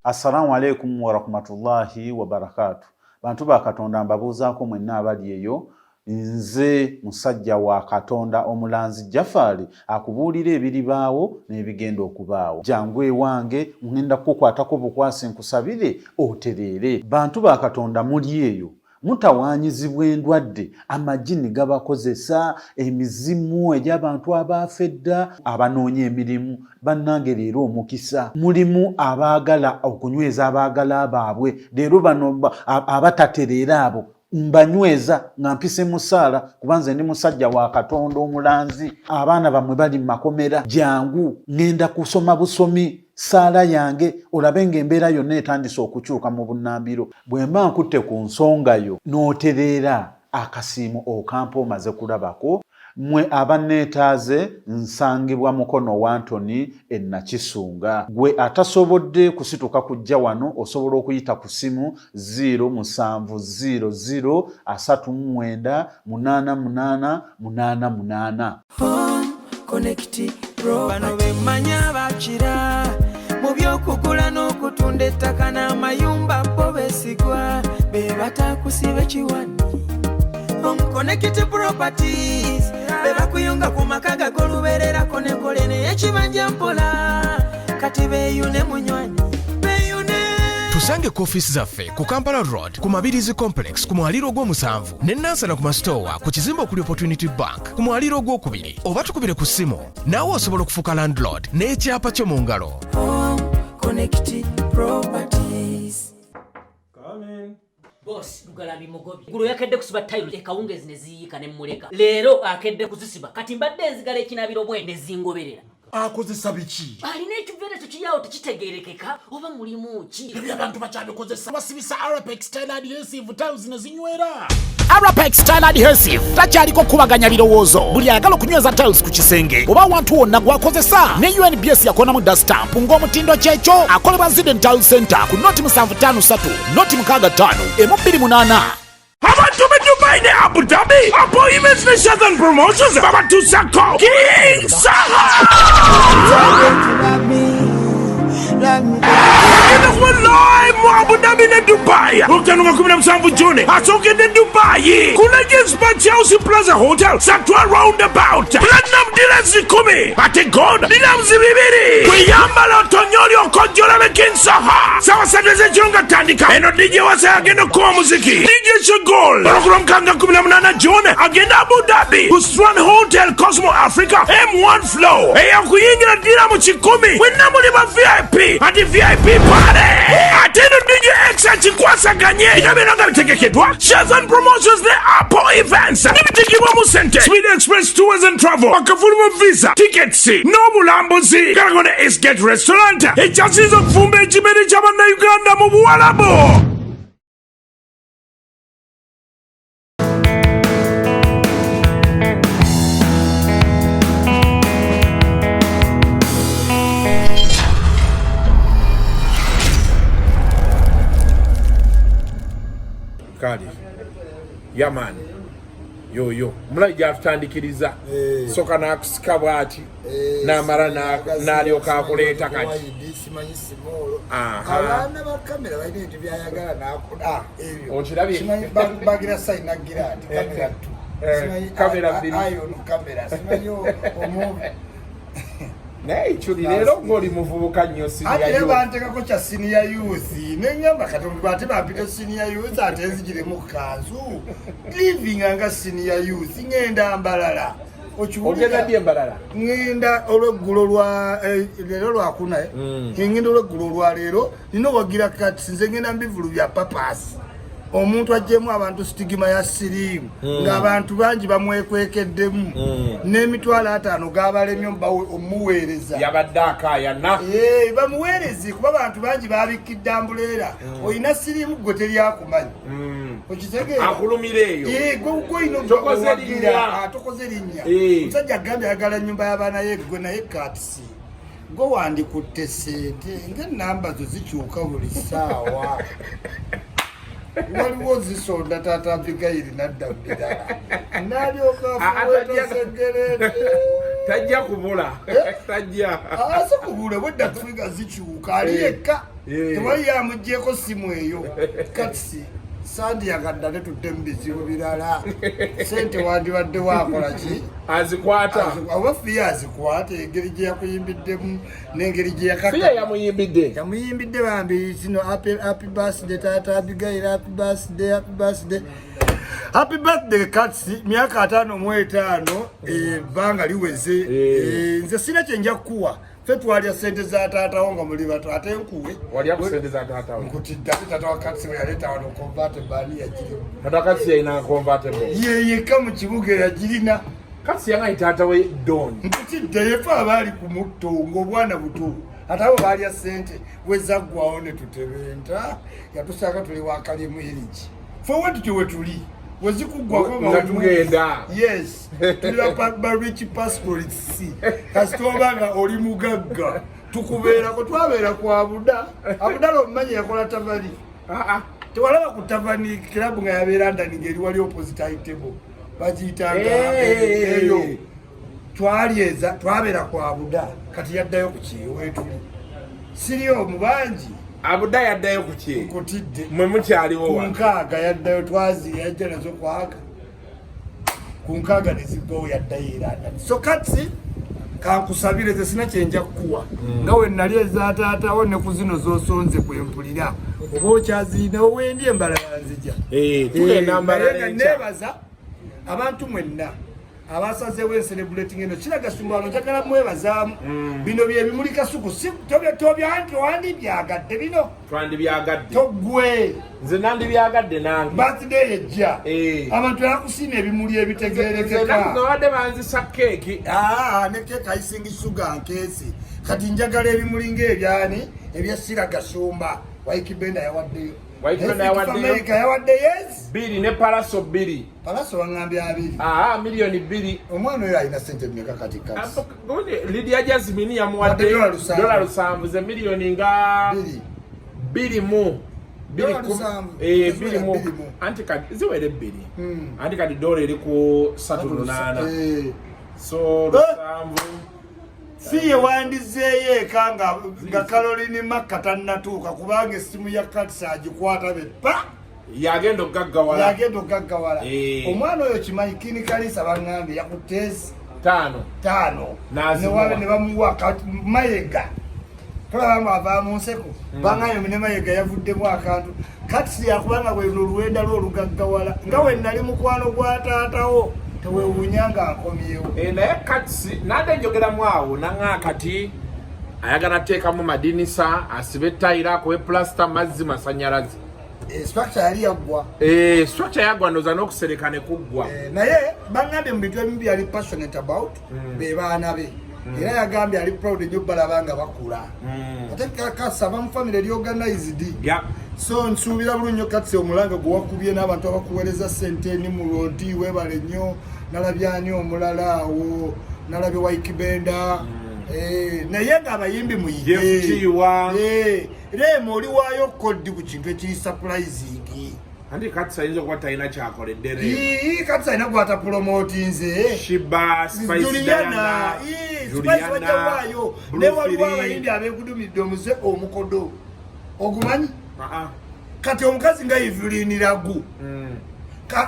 Assalamu alaikum wa rahmatullahi wa barakatuh. Bantu ba Katonda mbabuuzaako mwenna abali eyo. Nze musajja wa Katonda omulanzi Jafari akubuulira ebiribaawo n'ebigenda okubaawo. Jangu ewange ngenda kukwatako bukwasi nkusabire otereere. Bantu ba Katonda muli eyo. Mutawaanyizibwa endwadde amajini gabakozesa emizimu egy'abantu abafedda abanoonya emirimu bannange leero omukisa mulimu abaagala okunyweza abaagala baabwe leero bano abatatereera abo mbanyweza nga mpise mu sala kubanze ndi musajja wa Katonda omulanzi abaana bamwe bali mu makomera jangu ngenda kusoma busomi sala yange olabe ng'embeera yonna etandise okukyuka mu bunnambiro bwe mba nkutte ku nsonga yo n'otereera akasiimo okampa omaze kulabako mwe abanneetaaze nsangibwa mukono wa Antony Nakisunga gwe atasobodde kusituka kujja wano osobola okuyita ku simu 0700 Connect Pro bano bemanya bakira mu byokugula n'okutunda ettaka n'amayumba bo besigwa be batakusiba kiwani Connect Properties beba kuyunga ku makaga golubererako nekole n'ekibanja mpola kati beeyune munywanyi Tusange ku office zaffe ku Kampala Road ku Mabirizi Complex ku mwaliro gw'omusanvu ne Nansana ku Mastowa ku kizimbe okuli Opportunity Bank ku mwaliro gw'okubiri oba tukubire ku ssimu naawe osobola okufuuka landlord n'ekyapa kyo mu ngalo. Connect Properties. Boss Lugalabi Mugobi gulu yakedde kusiba tayiro ekawungezi ne ziyika ne muleka leero akedde kuzisiba kati mbadde enzigala ekinabiro bwende zingoberera akozesa biki alina ekivere tukiyawo tekitegerekeka oba mulimu ki ebyo abantu bakyabikozesa basibisa Arapex Style Adhesive tiles ne zinywera Arapex Style Adhesive takyaliko kubaganya birowoozo buli ayagala okunyweza tiles ku kisenge oba awantu wonna gwakozesa ne UNBS yakonamu dastamp ng'omutindo kyekyo akolebwa Ziden Tile Center ku noti 753 noti 65 228 abantu be Dubai ne Abu Dhabi appointments ne Southern Promotions babatusako King Sala live mu Abu Dhabi ne Dubai Okutanuka 17 June asogedde Dubai ku Legends Beach House Plaza Hotel Satwa Roundabout Platinum Dealers 10 ate gold Dinams 2 kweyambala otonyoli okojjola be King Sala sawa sadeze chonga tandika eno DJ wasa agenda kuwa muziki DJ Shagol program kanga 18 June agenda Abu Dhabi Usran Hotel Cosmo Africa M1 Flow eya kuyingira dira mu 10 wenna muli ba VIP ati VIP party atendo DJ X chikwasaganye ikabera bitegekedwa Southern Promotions ne Apple Events nibitikibwa mu center Speed Express Tours and Travel bakafuluma visa tickets n'obulambuzi kalagone Esgate Restaurant ekyasiza okufumba ekimere ky'Abannayuganda mu Buwalabo. Kali yaman yo mulai gyatutandikiriza soka nakusika bwati namara nalyoka akuleta kati abaana ba kamera balina ebintu byayagala nakuda ebyo okirabye bagira sign nagira ati kamera tu kamera biri ayo no kamera simanyo omu naye chuli lero ngoli muvubuka nnyo senior youth bantekako kya senior youth nenyamba katonda bate bampita senior youth ate nzigire mu kanzu living anga senior youth ngenda mbalala ogenda bye mbalala ngenda olweggulo lwa lero lwakuna ngenda olweggulo lwa lero nino wagira kati nze ngenda mbivulu bya papasi omuntu ajjemu abantu stigma ya sirimu ng'abantu bangi bamwekwekeddemu n'emitwalo 5 gabalemye omuweereza yabadde akaayana bamuweereze kuba abantu bangi babikidde ambuleera olina sirimu gwe teryakumanyi okitegeera akulumira eyo tokoze linnya omusajja agambye ayagala nnyumba y'abaana ye gwe naye katisi gwe wandikutte ssente ng'ennamba zo zikyuka buli ssaawa waliwo zisonda taata Abigaili nadda bbirala nalyoka afuweetosegerete tajja kubula tajja asa kubula wedda tufiga zikyuka ali yekka tewali yamuggyeko simu eyo katisi sandi yagadda ne tudde mu bizibu birala sente wandibadde wakola ki azikwata oba fiya azikwata engeri gye yakuyimbiddemu n'engeri gye fiya yamuyimbidde bambi kino happy birthday taata Abigail happy birthday katsi myaka 5 banga liweze nze sina kyenja kuwa fe twalya sente za taata wonga muli bato ate nkuwe walya sente za taata nkutidda taata wa katsi yaleta wano convertible bani yagirimu taata katsi yina convertible ye kamu kibuge yagirina katsi yanga taata we don nkutidde yefa abali ku mutto ng'obwana buto atabo balya sente wezaggwawo ne tutebenta yatusaka tuli wakalimu iriki forward to wetuli wezikuggwako tugenda yes tulira rich passport si kasitoba nga oli mugagga tukubeerako twabeera ku abudala omumanyi yakola tavani tewalaba ku tavani kirabu nga yabeera ndani ngeri wali opposite table bagiyitanga eyo twalyeza twabeera ku abuda kati yaddayo ku kiwetuli siriyo mubangi abuda yaddayo ku ki nkutidde mwe mukyaliwo kunkaaga yaddayo twazi yajja nazo kwaga kunkaaga neziggawo yaddayo era so katsi kankusabire ze sina kyenja kukuwa nga we nali eza taatawo ne ku zino z'osonze kwempulira oba okyaziina owendi embala yanzija neebaza abantu mwenna abasazeewo encelebrating eno kiraga Sumbawanga njagala mwebazaamu bino byebimuli Kasuku wandibyagadde bino twandibyagadde toggwe nze nandibyagadde nange birthday ejja abantu yakusiima ebimuli ebitegeerekeka wadde banzisa keeki ne keeki ayisingi suga nkeesi kati njagala ebimuli ngaebyani ebya Siraga Sumba Waikibenda yawaddeyo Amerika yawadde yes 2 ne palaso 2 palaso wangambye 2 milioni 2 omwana oyo alina sente mmeka kati Lydia Jasmine yamuwadde $7 ze milioni nga 2 mu anti kati ziwere 2 anti kati dola eri ku 3.8 so 7 fiye wandizeeyo eka nga Caroline Makka tannatuuka kubanga essimu ya Katsa agikwata bepa yagenda okugaggawala omwana oyo kimanyi Kini Kalisa baŋŋambye yakuteesi 5 ne bamuwa Mayega tolaba ava mu nseko baŋŋambye ne Mayega yavuddemu akantu Katsi yakubanga bweno oluwenda lwe olugaggawala nga we nali mukwano gwa taatawo tewewunyanga nkomyewo naye Katsi nade njogeramu awo naŋŋa kati ayagala teekamu madinisa asibe ettayira akowe plasta mazzi masanyalaze structure yali yaggwa structure yaggwa ndoza n'okusereka ne kuggwa naye baŋŋambye mu bintu ebimu byali passionate about be baana be era yagambye ali proud ennyo balabanga bakula ate kasaba mu family reorganized so nsuubira bulungi Katsi omulanga gwe wakubye n'abantu abakuweereza sente ni mulodi webale nnyo nalabyani omulala awo nalabye Waikibenda naye ng'abayimbi muyiwa Rema oliwaayo kodi ku kintu ekiri surprising andi Katsi ayinza okuba talina kyakoledde Katsi alina gwata promotinze Shiba Juliana wajawaayo ne waliwo abayimbi abeegudumidde omuze omukodo ogumanyi kati omukazi nga yivuliniragu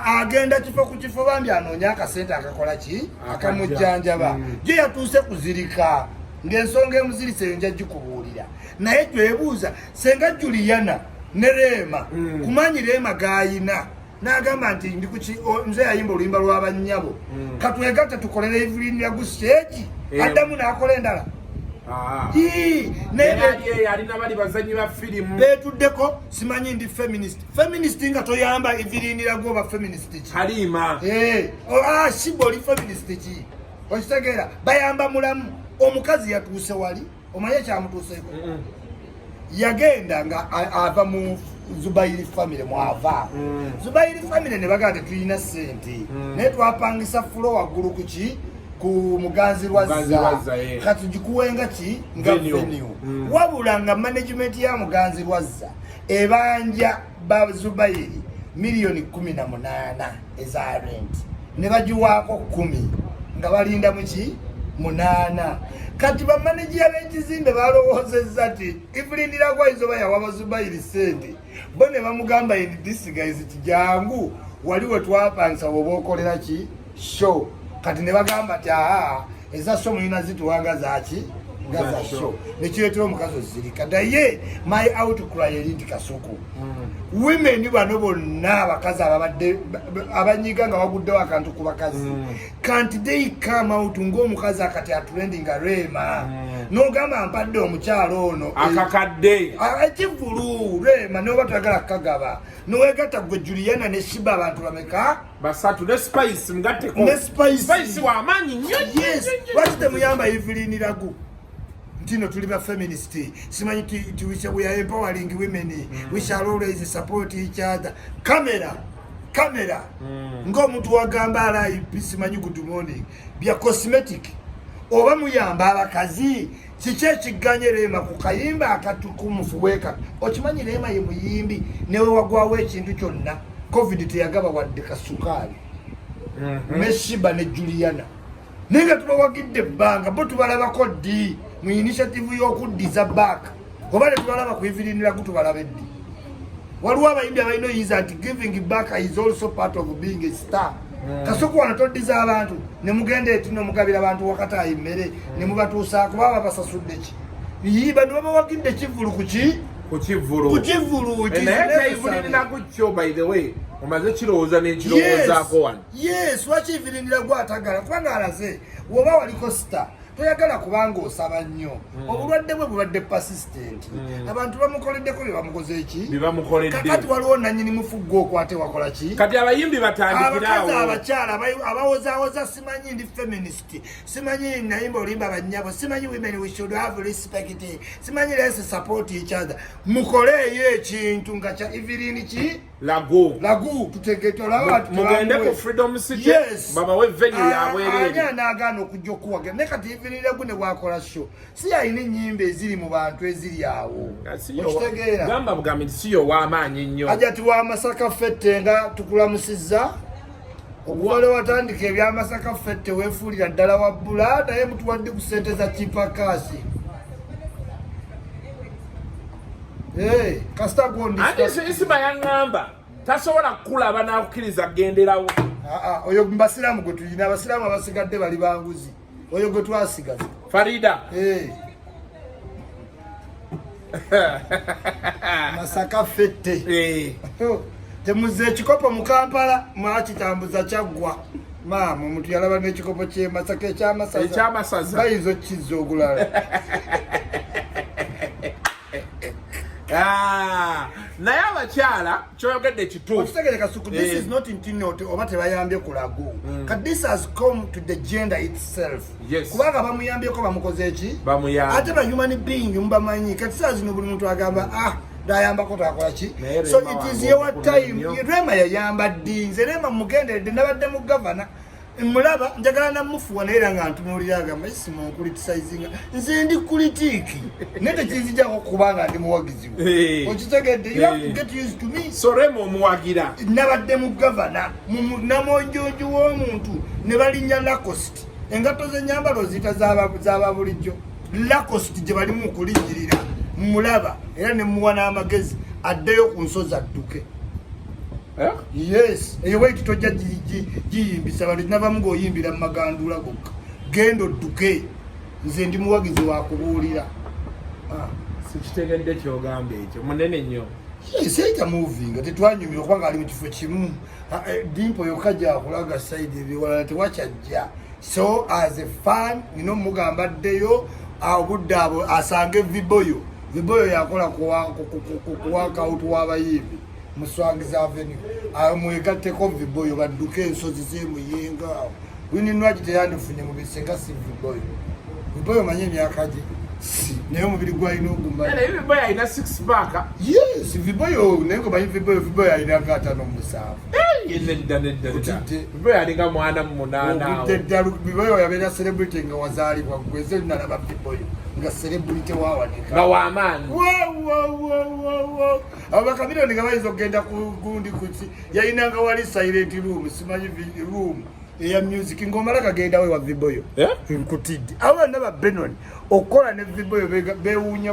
agenda kifo ku kifo bambi anoonya akasente akakola ki akamujjanjaba gye yatuuse kuzirika ng'ensonga emuzirise eyo nja gikubuulira naye twebuuza senga Juliana ne Rema kumanyi Rema gayina n'agamba nti nze yayimba oluyimba lw'abannyabo katwegatte tukolera yivuliniragu stage addamu n'akola endala alina bali bazanyi ba firimu betuddeko simanyi ndi feminist nga toyamba evirinirago oba feminist halima shiba oli feminist ki okitegeera bayamba mulamu omukazi yatuuse wali omanye ekyamutuuseeko yagenda nga ava mu Zubairi family mwava Zubairi family ne bagaa tetulina sente naye twapangisa fulo waggulu kuki ku Muganzirwazza kati gikuwenga ki nga venue wabula nga management ya Muganzirwazza ebanja ba Zubairi milioni 18 eza rent ne bagiwaako 10 nga balinda muki 8 kati bamanejia b'ekizimbe balowoozezza ati Evelyn Kwaizo bayawa Bazubairi sente bo ne bamugamba in this guys kijangu waliwo twapangisa oba okolera ki show kati ne bagamba ati eza show mulina zituwanga zaki gaza show nekiretera omukazi ozirika daye my outcry erinti Kasuku women bano bonna abakazi ababadde abanyiga nga baguddewo akantu ku bakazi can't they come out ng'omukazi akati atrending Rema n'ogamba mpadde omukyalo ono akakadde ekivulu Rema n'oba twagala kagaba n'owegatta gwe Juliana ne Shiba abantu bameka basatu ne Spice mgatteko ne Spice w'amaanyi nnyo yes lwaki temuyamba Evelyn Lagu ntino tuli ba feminist simanyi we are empowering women we shall always support each other camera ng'omuntu wagamba live simanyi good morning bya cosmetic oba muyamba abakazi kiki ekiganye Rema ku kayimba akatukumufuweka okimanyi Rema ye muyimbi newe wagwawo ekintu kyonna covid teyagaba wadde kasukaali Meshiba ne Juliana ninga tubawagidde ebbanga bo tubalabako ddi mu initiative y'okuddiza back oba ne tubalaba ku Evelyn Lagu tubalaba eddi waliwo abayimbi abalina oyiza nti giving back is also part of being a star Kasuku wano toddiza abantu ne mugenda eti n'omugabira abantu wakati ayimmere ne mubatuusaako baba basasudde ki yiba ne babawagidde ekivulu ku kivulu Evelyn Lagu kyo by the way omaze kirowooza n'ekirowoozaako wano yes lwaki Evelyn Lagu atagala kubanga alaze woba waliko star toyagala kubanga osaba nnyo obulwadde bwe bubadde persistent abantu bamukoleddeko bye bamukoze eki kakati waliwo nannyini mufugga okwate wakola ki kati abayimbi batandikiraawo abakazi abakyala abawozaawoza simanyi ndi feminist simanyi nayimba olimba banyabo simanyi women we should have respect simanyi let's support each other mukoleeyo ekintu nga kya Evelyn ki Lagu tutegetola mugende ku Freedom City babawe venue yabwerere ani nagaana okujja okuwaga ne kati Evelyn Lagu ne bwakola show si yalina ennyimba eziri mu bantu eziri awo okitegeera gamba bugambi si yo w'amaanyi nnyo ajati wa Masaka Fete nga tukulamusizza okuwale watandika ebyamasaka Fete weefuulira ddala wa bbula naye mutuwadde ku ssente za Kipakasi kasita gondi Isma yaŋŋamba tasobola kukulaba n'akukkiriza genderawo oyo mbasiraamu gwe tulina abasiraamu abasigadde bali banguzi oyo gwe twasigaza Farida Masaka Fete temuze ekikopo mu Kampala mwakitambuza kyaggwa maama omuntu yalaba n'ekikopo kye Masaka ekyamasaza bayinza okukizza ogulala naye abakyala kyoyogedde kituufu okitegere Kasuku this is not intinoti oba tebayambye ku Lagu kati this has come to the gender itself kubanga bamuyambyeko bamukoze eki ate ba human being mubamanyi kati saa zino buli muntu agamba dayambako takola ki so it is your time Rema yayamba ddi nze Rema mugenderedde nabadde mu gavana mulaba njagala namufuwa naye era nga ntunuulira agamba Isma onkulitisayizinga nze ndi kulitiiki naye tekinzijjako kubanga ndi muwagizi we okitegedde you have to get used to me so Rema omuwagira nabadde mu gavana namonjojo w'omuntu ne balinnya Lacoste engatto z'ennyambalo ziyita z'aba bulijjo Lacoste gye balimu okulinnyirira mulaba era ne muwa n'amagezi addeyo ku nsozi adduke yes eyo bwe tojja giyimbisa abantu navamu ng'oyimbira mu magandula gokka genda odduke nze ndi muwagizi wakubuulira sikitegedde kyogamba ekyo munene nnyo seita moving tetwanyumira okubanga ali mu kifo kimu dimpo yokka gyakulaga saidi ebiwalala tewakyajja so as a fan nina omugamba ddeyo obudde abo asange viboyo yakola kuwakawutu w'abayimbi muswangiza avenue mwegatteko viboyo badduke ensozi z'emuyinga wininwagi teyandifunye mu bisenga si viboyo manye emyaka gye naye omubiri gwalina ogumanya viboyo alina 6 pack yes viboyo naye ngomanyi viboyo alina nga 57 viboyo alinga mwana mu 8 viboyo yabeera celebrity nga wazaalibwa gweze nalaba viboyo nga celebrity wawanika nga wamaani abo bakabironi nga bayinza okugenda ku gundi kuki yalinanga wali silent room simanyi room eya music ngomala kagenda we wa Viboyo nkutidde abana ba Benon okola ne Viboyo bewunya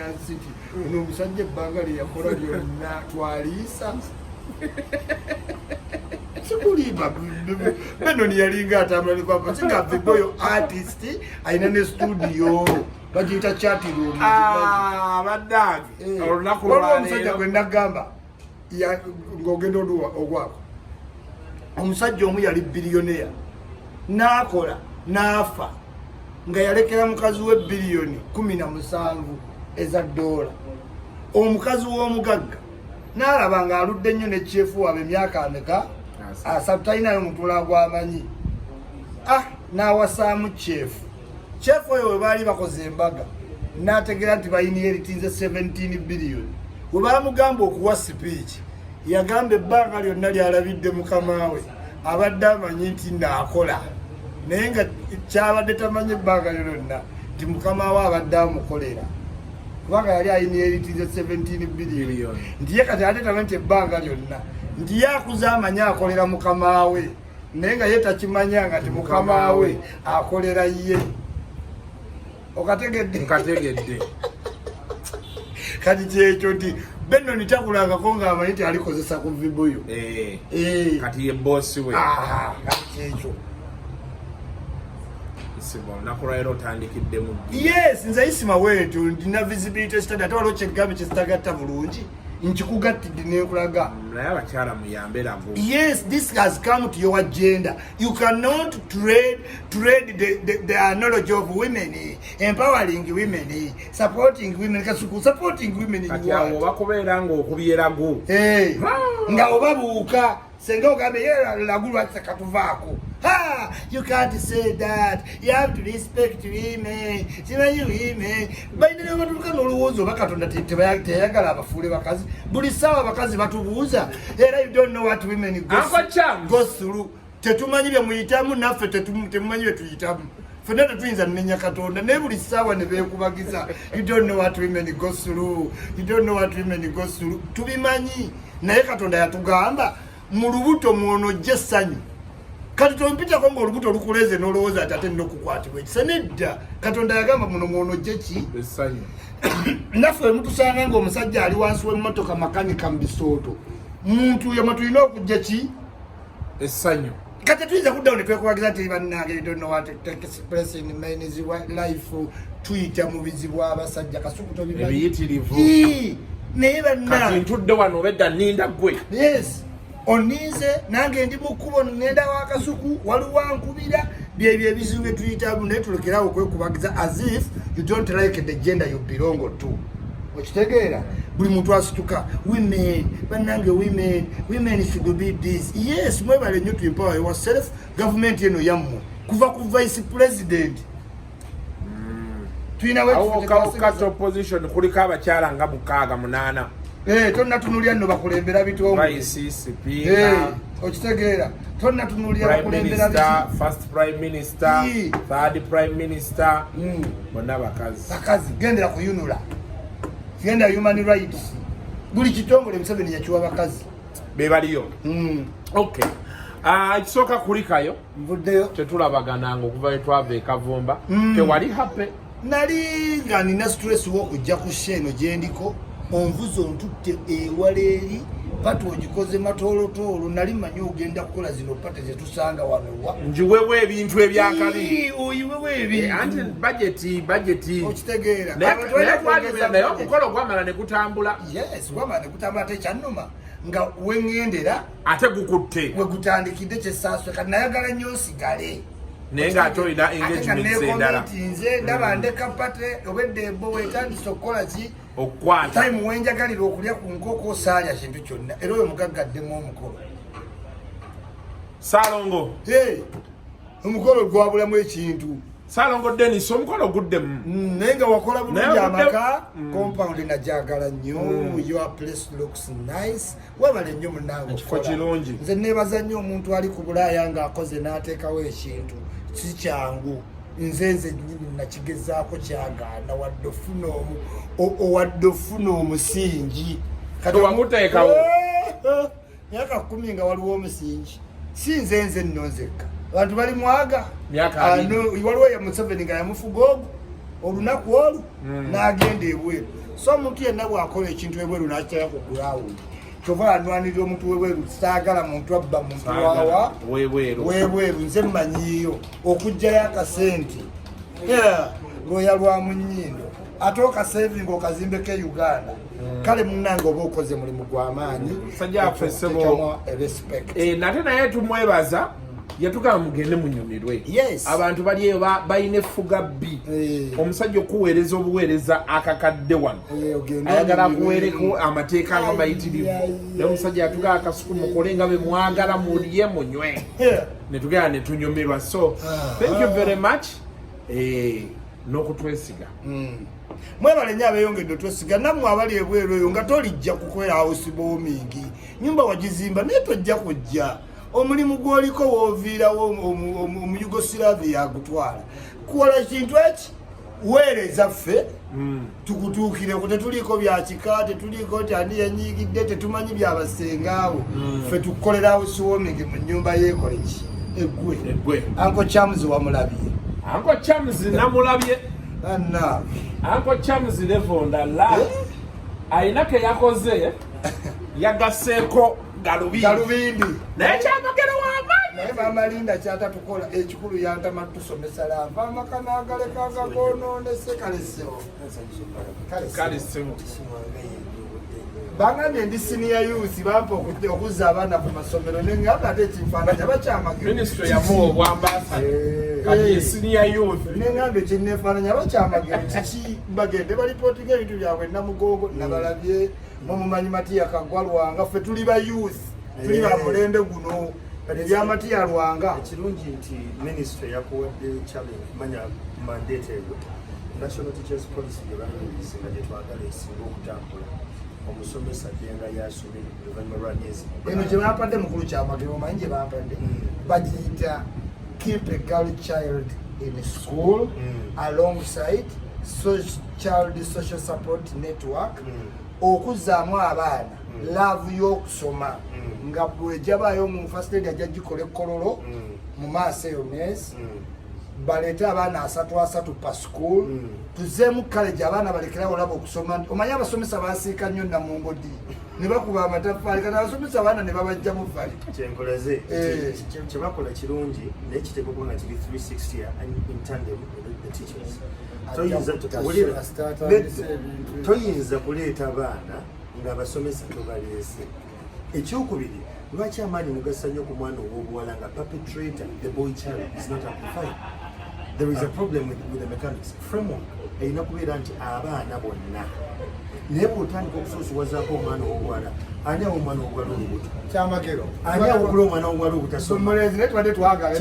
nsiki uno musajja bangali yakola lyonna twalisa sikuliba Benon yalinga atamali kwa singa Viboyo artist aina ne studio bagita chat room badagi olunakulo musajja gwenda gamba ya ngogendo duwa ogwako omusajja omu yali bilionea nakola nafa nga yalekera mukazi we billioni 17 eza dola omukazi w'omugagga nalaba nga aludde nnyo ne chefu wabe myaka ameka asabtalinayo mutula gwamanyi nawasaamu chefu oyo we baali bakoze embaga nategera nti bayini eritinze 17 billioni we baamugamba okuwa speech yagamba ebbanga lyonna lyalabidde mukama we abadde amanyi nti naakola naye nga kyabadde tamanyi ebbanga lyonna nti mukama we abadde amukolera kubanga yali ayina eritinze 17 billioni nti ye kati ate tamanyi nti ebbanga lyonna nti yakuze amanyi akolera mukama we naye nga ye takimanyanga nti mukama we akolera ye okategedde kati kyekyo nti Benon takulangako ng'amanyi nti alikozesa ku Viboyo kati ye bosi we kati kyekyo nakulaero otandikiddemu yes nze Isma wetu ndina visibility study ate waliwo kyeggambe kyezitagatta bulungi nkikugattidde nenkulaga naye abakyala muyambe lago yes this has come to your agenda you cannot trade the knowledge of women empowering women supporting women Kasuku supporting women kati awo bakubeera ng'okubyerago nga obabuuka senga ogambe ye lagu lwakisa katuvaako you can't say that you have to respect women simanyi women bayinire batuluka n'olowooza oba Katonda teyagala abafuule bakazi buli ssaawa abakazi batubuuza era you don't know what women go through tetumanyi bye muyitamu naffe temumanyi bye tuyitamu fena tetuyinza nnenya Katonda naye buli ssaawa ne beekubagiza you don't know what women go through you don't know what women go through tubimanyi naye Katonda yatugamba mu lubuto mwono sanyu kati tompitako ng'olubuto lukuleze n'olowooza ati ate nina okukwatibwa ekisa nedda Katonda yagamba muno mwono essanyu naffe mutusanga ng'omusajja ali wansi w'emmotoka makanika mu bisooto muntu yamwe tulina okujja ki essanyu kati tuyinza kuddawo ne twekubagiza nti bannange you don't know what takes place in men's life tuyita mu bizibu abasajja Kasuku tobimanyi ebiyitirivu naye bannange kati ntudde wano obedda nninda ggwe yes onize nange ndi mukubo nenda wa Kasuku waliwo ankubira byebyo ebizibu bye tuyitamu naye tulekerawo okwekubagiza as if you don't like the gender you belong to okitegeera buli muntu asituka women bannange women should be this yes mwebale nnyo to empower yourself government eno yammwe kuva ku vice president tulina wetukati opposition kuliko abakyala nga 68 tonna tunulya nno bakulembera bitongole okitegeera tonna tunulya bakulembera first prime minister third prime minister bonna bakazi gendera kuyunula genda human rights buli kitongole Museveni yakiwa bakazi bebaliyo okay ekisooka kulikayo nvuddeyo tetulabagananga okuva etwava ekavumba tewali happy nali nga nina stress w'okujja ku sheno gyendiko onvuzo ntutte ewala eri pati ogikoze matoolotolo nali manyi ogenda kukola zino pati zetusanga wanowa njiwewo ebintu ebyakabi oyiwewo ebintu anti budgeti okitegeera naye omukolo gwamala ne gutambula yes gwamala ne gutambula ate kyannuma nga weŋŋendera ate gukutte we gutandikidde kyesaaswe kati nayagala nnyo osigale naye ng'ate olina engagement endala nze ndaba ndeka pate obedde ebo wetandise okukola ki okukwata time wenjagalira okulya ku nkoko saalya kintu kyonna era oyo mugaggaddemu omukolo Salongo omukolo gwabulamu ekintu Salongo Dennis omukolo guddemu naye nga wakola bulungi amaka compound najagala nnyo your place looks nice webale nnyo munange ekifo kirungi nze neebaza nnyo omuntu ali ku Bulaaya ng'akoze n'ateekawo ekintu si kyangu nze nakigezaako kyagaana wadde ofuna omusingi wamuteekawo myaka 10 nga waliwo omusingi si nze nno nzekka abantu bali mwaga waliwo ya Museveni nga yamufuga ogwo olunaku olwo n'agenda ebweru so omuntu yenna bw'akola ekintu ebweru n'akitera ku ground kyova anwanirira omuntu webweru saagala muntu abba muntu wawa webweru nze mmanyiyo okugjayo akasente lwoya lwa munyindo ate okasevinga okazimbeko e Uganda kale munnange oba okoze mulimu gw'amaanyi nate naye tumwebaza yatugamba mugende munyumirwe abantu bali eyo balina effuga bbi omusajja okuweereza obuweereza akakadde wano ayagala akuweereko amateeka nga mayitirivu naye omusajja yatugamba Kasuku mukole nga bwe mwagala mulye munywe netugenda netunyumirwa so thank you very much n'okutwesiga mwebale nnyo abeeyongedde otwesiga nammwe abali ebweru eyo nga tolijja kukwera house bombing nyumba wagizimba naye tojja kujja omulimu gwoliko wooviirawo omuyugoslavia agutwala kukola kintu eki weereza ffe tukutuukireko tetuliiko byakika tetuliiko nti ani yanyiigidde tetumanyi byabasengaawo ffe tukukolera house warming mu nnyumba yeekoleki eggwe Uncle Chams wamulabye Uncle Chams namulabye Uncle Chams levonda la ayina ke yakoze yagaseeko galubindi naye kyamagero w'amaanyi naye maama Linda kyatatukola ekikulu yantama tusomesa lava amakana agalekanga goonoonese kalesewo bangambye ndi senior youth bampa okuzza abaana ku masomero nengamba ate ekifaananyi abakyamagero ministry yamuwa obwambasa kati senior youth nengambye kyenefaananyi abakyamagero kiki bagende balipootinga ebintu byabwe namugongo nabalabye mumumanyi Matiya Kagwa Lwanga ffe tuli ba youth tuli ba mulembe guno ebya Matiya Lwanga ekirungi nti ministry yakuwadde challenge manya mandate eyo national teachers policy yebayingiza nga gyetwagala esinga okutambula omusomesa genda yasomere oluvannyuma lwa myezi eno gye bampadde mukulu kyamagero omanyi gye bampadde bagiyita keep a girl child in school alongside child social support network okuzzaamu abaana laavu y'okusoma nga bwejabaayo mu first aid ajja gikola ekkololo mu maaso eyo nesi baleete abaana 3 pa school tuzeemu college abaana balekerawo laba okusoma omanyi abasomesa basiika nnyo namungodi ne bakuba amataffaali kana abasomesa abaana ne babajja mu vali kyenkoleze kyebakola kirungi naye kiteekwa nga kiri 360 in tandem with the teachers toyinza kuleeta abaana ng'abasomesa tobaleese ekyokubiri lwaki amaanyi mugasa nnyo ku mwana ow'obuwala nga perpetrator the boy child is not amplified there is a problem with the mechanics framework erina kubeera nti abaana bonna naye bw'otandika okusuusuwazaako omwana ow'obuwala ani awo omwana ow'obuwala olubuto kyamagero ani awogula omwana ow'obuwala obutasoma omulezi naye tubadde twagala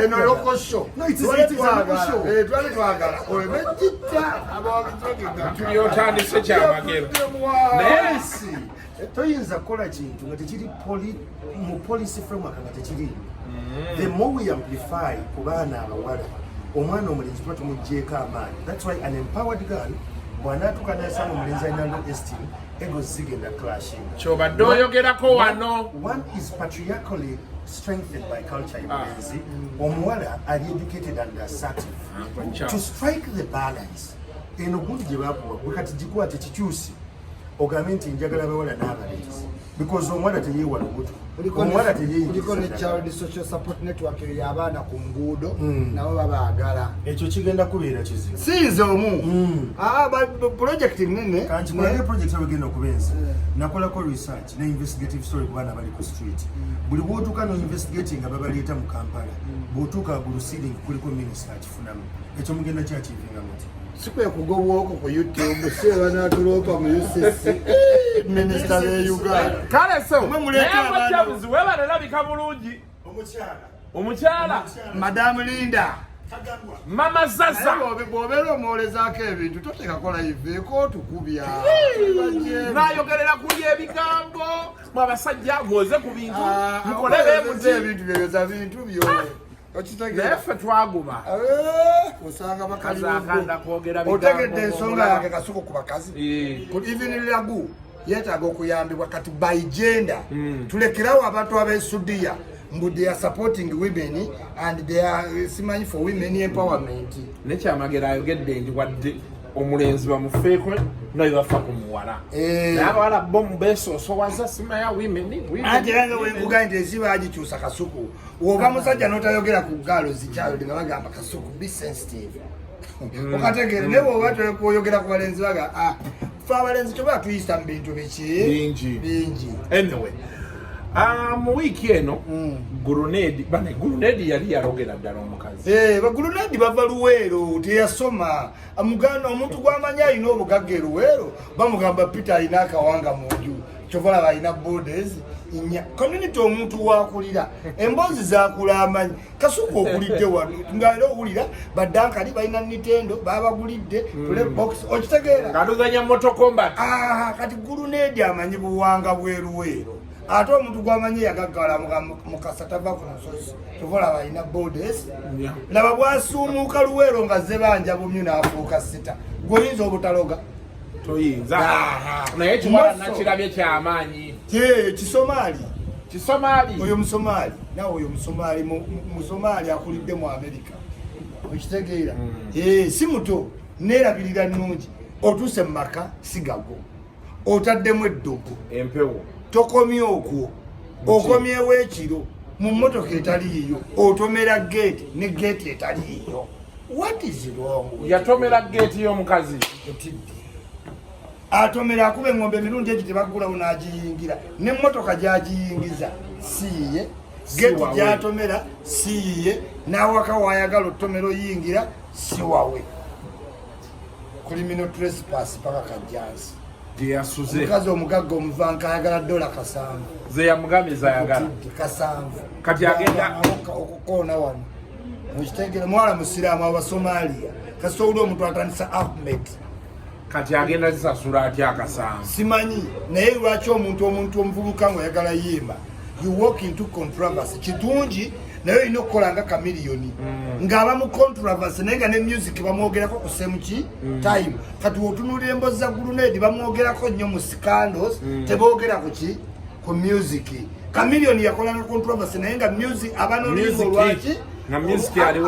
eno lokosho tubadde twagala oyo begitta tubyotandise kyamagero naye si toyinza kukola kintu nga tekiri mu policy framework nga tekiri the more we amplify ku baana abawala omwana omulenzi tuba tumugjeeko amaanyi that's why an empowered girl bw'anaatuka nasanga omulenzi alina low esteem ego zigenda clashing kyobadde oyogerako wano one is patriarchally strengthened by culture omulenzi omuwala ali educated and assertive to strike the balance eno gundi gye bakuwa bwe kati gikwate kikyusi ogambe nti njagala abawala n'abalenzi because omuwala teyeewa lubuto omuwala teyeeyigikuliko ne child social support network eyo y'abaana ku nguudo nabo babaagala ekyo kigenda kubeera kizibu sinze omu project nene kankikulage project abagenda okubenza nakolako research ne investigative story ku baana bali ku street buli bw'otuuka no investigating nga babaleeta mu Kampala bw'otuuka gulusiding kuliko minisita akifunamu ekyo mugenda kyakivinga muti sikwe kugobwoko ku YouTube seba natulopa mu UCC minister wa Uganda kale so mwemuleetabuzi webalabika bulungi omukyala Madam Linda mama zaza bw'obeera omwolezaako ebintu toteekakola iveeko tukubya nayogerera kuli ebigambo mwabasajja mwoze ku bintu mukole beemuze ebintu byoyoza bintu byo naye ffe twaguma osanga bakaliootegedde ensonga yange Kasuku ku bakazi even lagu yeetaaga okuyambibwa kati by gender tulekerawo abantu ab'esudiya they are supporting women and they are simanyi for women empowerment. Nekyamagera ayogedde nti wadde omulenzi bamufeeko naye bafa ku muwala. N'abawala bo mu beesoosowaza simanya women. Ate nga wenkuga nti ensiba agikyusa Kasuku. Oba musajja n'otayogera ku girls child nga bagamba Kasuku be sensitive. Okategeera ne bw'oba toyogera ku balenzi baga fe abalenzi kyoba tuyisa mu bintu bingi. Anyway. Mu wiiki eno gurunedi yali yalogera ddala omukazi. Bagurunedi bava Luweero teyasoma. Amuganda omuntu gw'amanyi alina obugagga e Luweero bamugamba Peter alina akawanga mu nju. Kyovala balina borders inya. Community omuntu wakulira. Emboozi zaakula amanyi. Kasuku okulidde wano. Ngalo owulira baddankali balina Nintendo babagulidde play box okitegeera. Kaluzanya Mortal Kombat. Kati gurunedi amanyi buwanga bwe Luweero. Ate omuntu gwamanyi yagaggala mukasatava ku nsozi tuvola balina borders laba bwasuumuuka Luweero nga zebanja bumyu n'afuuka sita gwoyinza obutaloga toyinza naye kiwala nakirabye kyamaanyi Kisomaali oyo Musomaali nawe oyo Musomaali akulidde mu Amerika okitegeera si muto neerabirira nnungi otuuse mu maka sigago otaddemu eddogo empewo tokomye okwo okomyewo ekiro mu mmotoka etaliiyo otomera gate ne gate etaliiyo. What is wrong? Yatomera gate y'omukazi atomera akube ng'ombe emirundi egi tebagulawo n'agiyingira n'emmotoka gy'agiyingiza siiye gate gy'atomera siiye n'awaka waayagala otomera oyingira si wawe. Criminal trespass paka kajjansi yasuze mukazi omugagga omuvanka ayagala $7 ze yamugamiza ayagala 7 kati agenda okukoona wano mukitegere mwala musiraamu Abasomaliya kasowuli omuntu atandisa Ahmed kati agenda zisasula atya akasanvu simanyi naye lwaki omuntu omuvubuka ng'oyagala yimba you walk into controversy kitungi naye olina okukola nga kamiliyoni ng'abamu controversy naye nga ne music bamwogerako ku semuki time kati otunulira emboozi za gurunedi bamwogerako nnyo mu scandals teboogera ku music. Kamiliyoni yakolanga controversy naye nga music abanolimu lwaki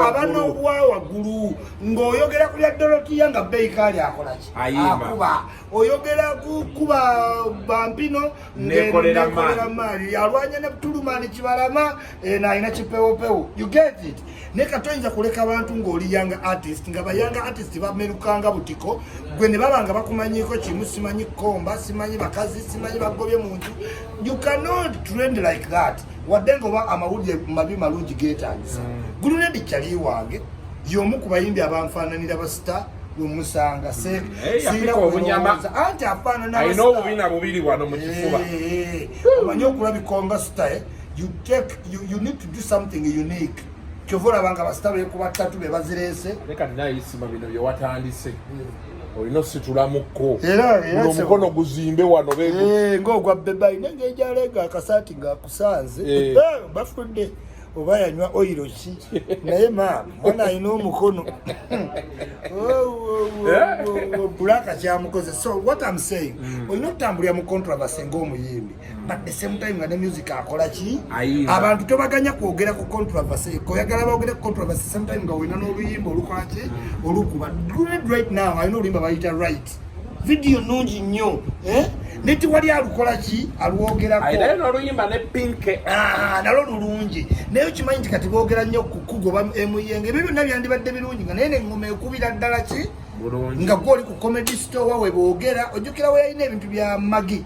abana obwawa gulu ng'oyogera ku lya Dorotiya nga Beikali akola ki akuba oyogera kuba bampino nekolera maali alwanya ne Tulumani Kibalama n'alina kipewopewo. You get it? Ne katoyinza kuleka abantu ng'oli young artist nga bayanga artist bamerukanga butiko gwe ne babanga bakumanyiiko kimu simanyi komba simanyi bakazi simanyi bagobye muntu. You cannot trend like that. Wadde ng'oba amawulire mabi malungi geetagisa. Gurunedi kyali wange y'omu ku bayimbi abanfaananira basita lwomusanga siira obunyama anti afaanana alina obubina bubiri wano mu kifuba omanyi okulabika nga sita you need to do something unique. Kyova olabanga basita beekuba ttatu be bazireese leka naye Isma bino bye watandise olina ositulamuko guno omukono guzimbe wano ng'ogwa bebayi nengeejalega akasaati ng'akusanze bafudde oba yanywa oyiro ki naye maama mwana alina omukono bulaka kyamukoze. So what I'm saying olina okutambulira mu controversy ng'omuyimbi but the same time nga ne music akola ki abantu tobaganya kwogera ku controversy koyagala boogere ku controversy same time nga olina n'oluyimba olukola ki olukuba. Right now alina oluyimba bayita right video nungi nnyo neti wali alukola ki alwogerako ayina n'oluyimba ne pink nalwo lulungi naye kimanyi nti kati boogera nnyo kukugoba emuyenge ebyo byonna byandibadde birungi nga naye nengoma ekubira ddala ki nga gwoli ku comedy store we boogera ojjukira we yalina ebintu bya magi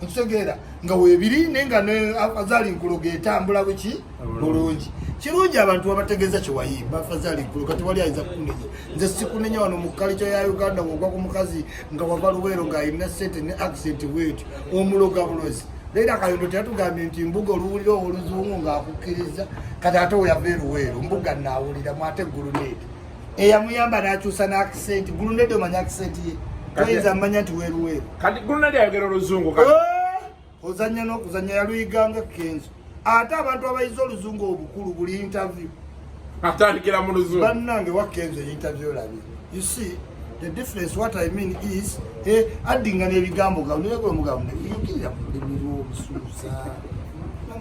okitegeera nga weebiri naye nga ne afazaali nkulo geetambula bweki bulungi. Kirungi abantu babategeeza kyewayimba afazaali nkulo kati wali ayinza kukunenya nze sikunenya wano mu kalicho ya Uganda wogwa ku mukazi nga wava Luweero ng'alina sente ne accent wetu omuloga bulozi. Leila Kayondo teyatugambye nti mbuga oluwulira oluzungu ng'akukkiriza kati ate oyava e Luweero mbuga nnaawulira mwate gurunedi eyamuyamba n'akyusa n'accent. Gurunedi omanya accent ye toyinza mmanya nti weeruweero kati gurunedi ayogera oluzungu ozanya n'okuzanya yaluyiganga kenzo ate abantu abayiza oluzungu obukulu buli interview atandikira mu luzungu bannange wakenzo interview olabi. You see the difference. What I mean is addinga n'ebigambo gawo naye gwe mugambo yukirira mu lulimi lw'obusuusa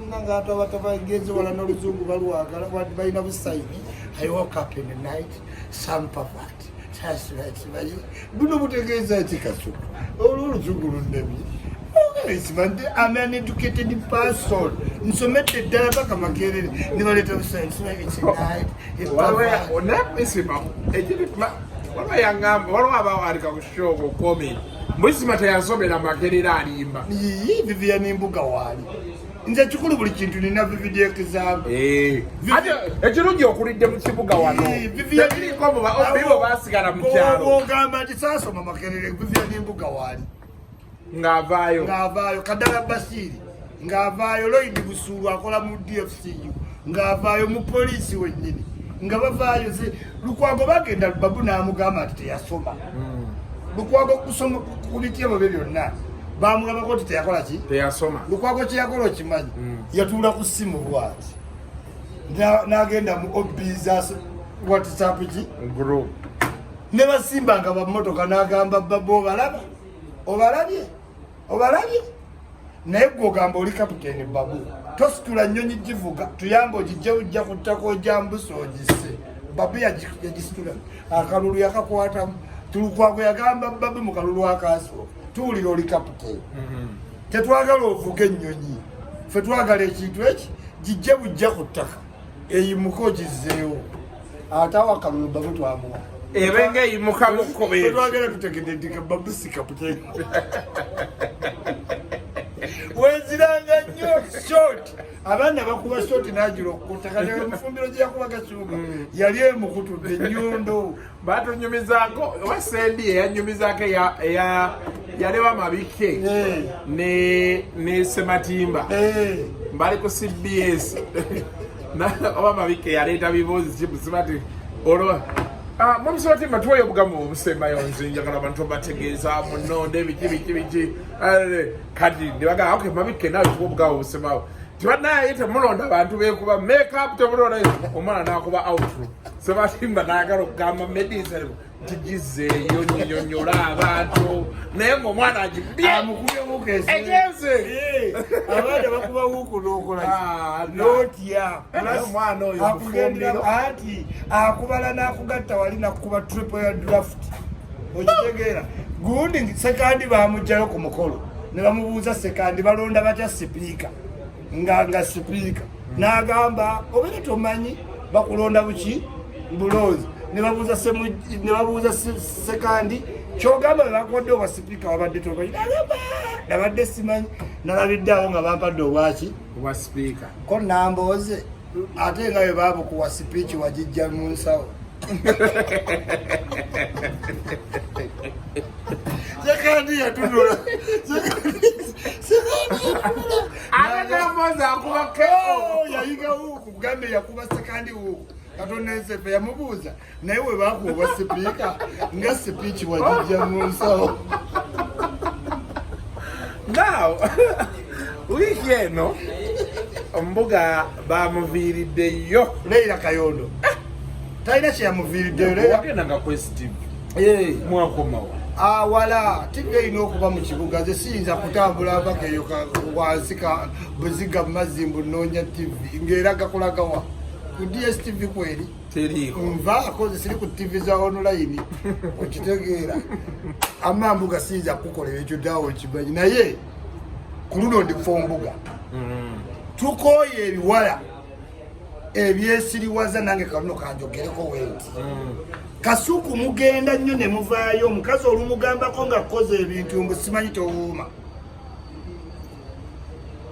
Nangata batabageze wala n'oluzungu balwagala balina busayini. I woke up in the night, some pervert. That's right. Buno butegeeza ki Kasuku. Oluzungu lundebi. Isma, I'm an educated person. Nsomete ddala paka makerere. Nibaleta busayini. It's a night. Isma, wala yangamba wala abawalika ku show ko comment. Isma teyasomera makerere alimba. Vivian Mbuga wali. Nze chikulu buli kintu nina video example. Ate ekirungi okulidde mu kibuga wano. Vivian ko bibo basigala mu kyalo. Ogamba nti saasoma makerere Vivian Mbuga wali. Ngavaayo Kadala Basiri. Ngavaayo Lloyd Busulu akola mu DFCU. Ngavaayo mu polisi wennyini. Ngabavaayo ze Lukwago bagenda babu n'amugamba ati teyasoma. Lukwago kusoma kubityebo bye byonna. Bamugamba ko teyakola ki? Teyasoma. Lukwago kyakola okimanyi. Yatuula ku simu bwati. N'agenda mu obbiza WhatsApp ki? Group. Ne basimbanga bamotoka n'agamba babo obalabye. Naye gw'ogamba oli kapiteeni babu. Tositula nnyonyi givuga tuyamba ogijja ujja ku ttaka ojambusa ogisse. Babu yagisitula. Akalulu yakakwatamu. Tulukwago yagamba babu mu kalulu akaaso. Tuwulira oli kapiteeni. Tetwagala ovuga ennyonyi. Ffe twagala ekintu eki gijja bujja ku ttaka. Eyimuka ogizzeewo. Ate awo akalulu babu twamuwa. Ebenga eyimuka mukobe. Twagala tutegedde nti babu si kapiteeni. Weziranga nnyo short. Abaana bakuba short n'agira okutta kati omufumbiro gye yakuba Kasuku yali emukutudde nnyondo. Batunyumizaako oba Sendi eyanyumizaako yalewa Mabike ne Sematimba bali ku CBS oba Mabike yaleeta bibuuzi kimusibati olwa Mwamusematimba tuwayo obugamu obusembayo nze njagala abantu bategeeza munonde ebiki kati nebagaa okay Mabike nawe tuwa obugamu obusembayo tibanaye temulonda abantu bekuba make up temulonda omwana nakuba outro Sematimba nayagala okugamba medicine tigizeeyo nnyonnyola abantu naye ng'omwana amukubye bukesi egenze abaana bakuba wuuku n'okola notya omwana oyo mufumbiro ati akubala n'akugatta wali nakuba triple draft okitegeera gundi sekandi bamugjayo ku mukolo ne bamubuuza sekandi balonda batya sipiika nga sipiika n'agamba obeera tomanyi bakulonda buki buloozi ne babuuza sekandi kyogamba bebakodde obwa sipiika wabadde tomanyi nabadde simanyi nalabiddeawo nga bampadde obwaki obwa sipiika ko nambooze ate nga bwe baabukuwa sipiiki wagijja mu nsawo sekandi yatunula agamboza akubake yayiga wuuku kugambe yakuba sekandi wuuku Katonda ensefe yamubuuza naye we baakuwa obwa sipiika nga sipiiki wagijja mu nsawo. Now wiiki eno ombuga bamuviiriddeyo Leila Kayondo talina kyeyamuviiriddeyo wagendanga kwesitivu mwakomawo wala TV erina okuba mu kibuga ze siyinza kutambula mpaka eyo wansi buziga mu mazzi mbunoonya TV ng'era gakolagawa ku DSTV kweri nvaako zisiri ku TV za online okitegeera amambuga siyinza kukolera ekyo daawo ekimanyi naye ku luno ndi fombuga tukooye ebiwala ebyesiriwaza nange kaluno kanjogereko wenti Kasuku mugenda nnyo ne muvaayo omukazi olumugambako nga koze ebintu mbu simanyi towuuma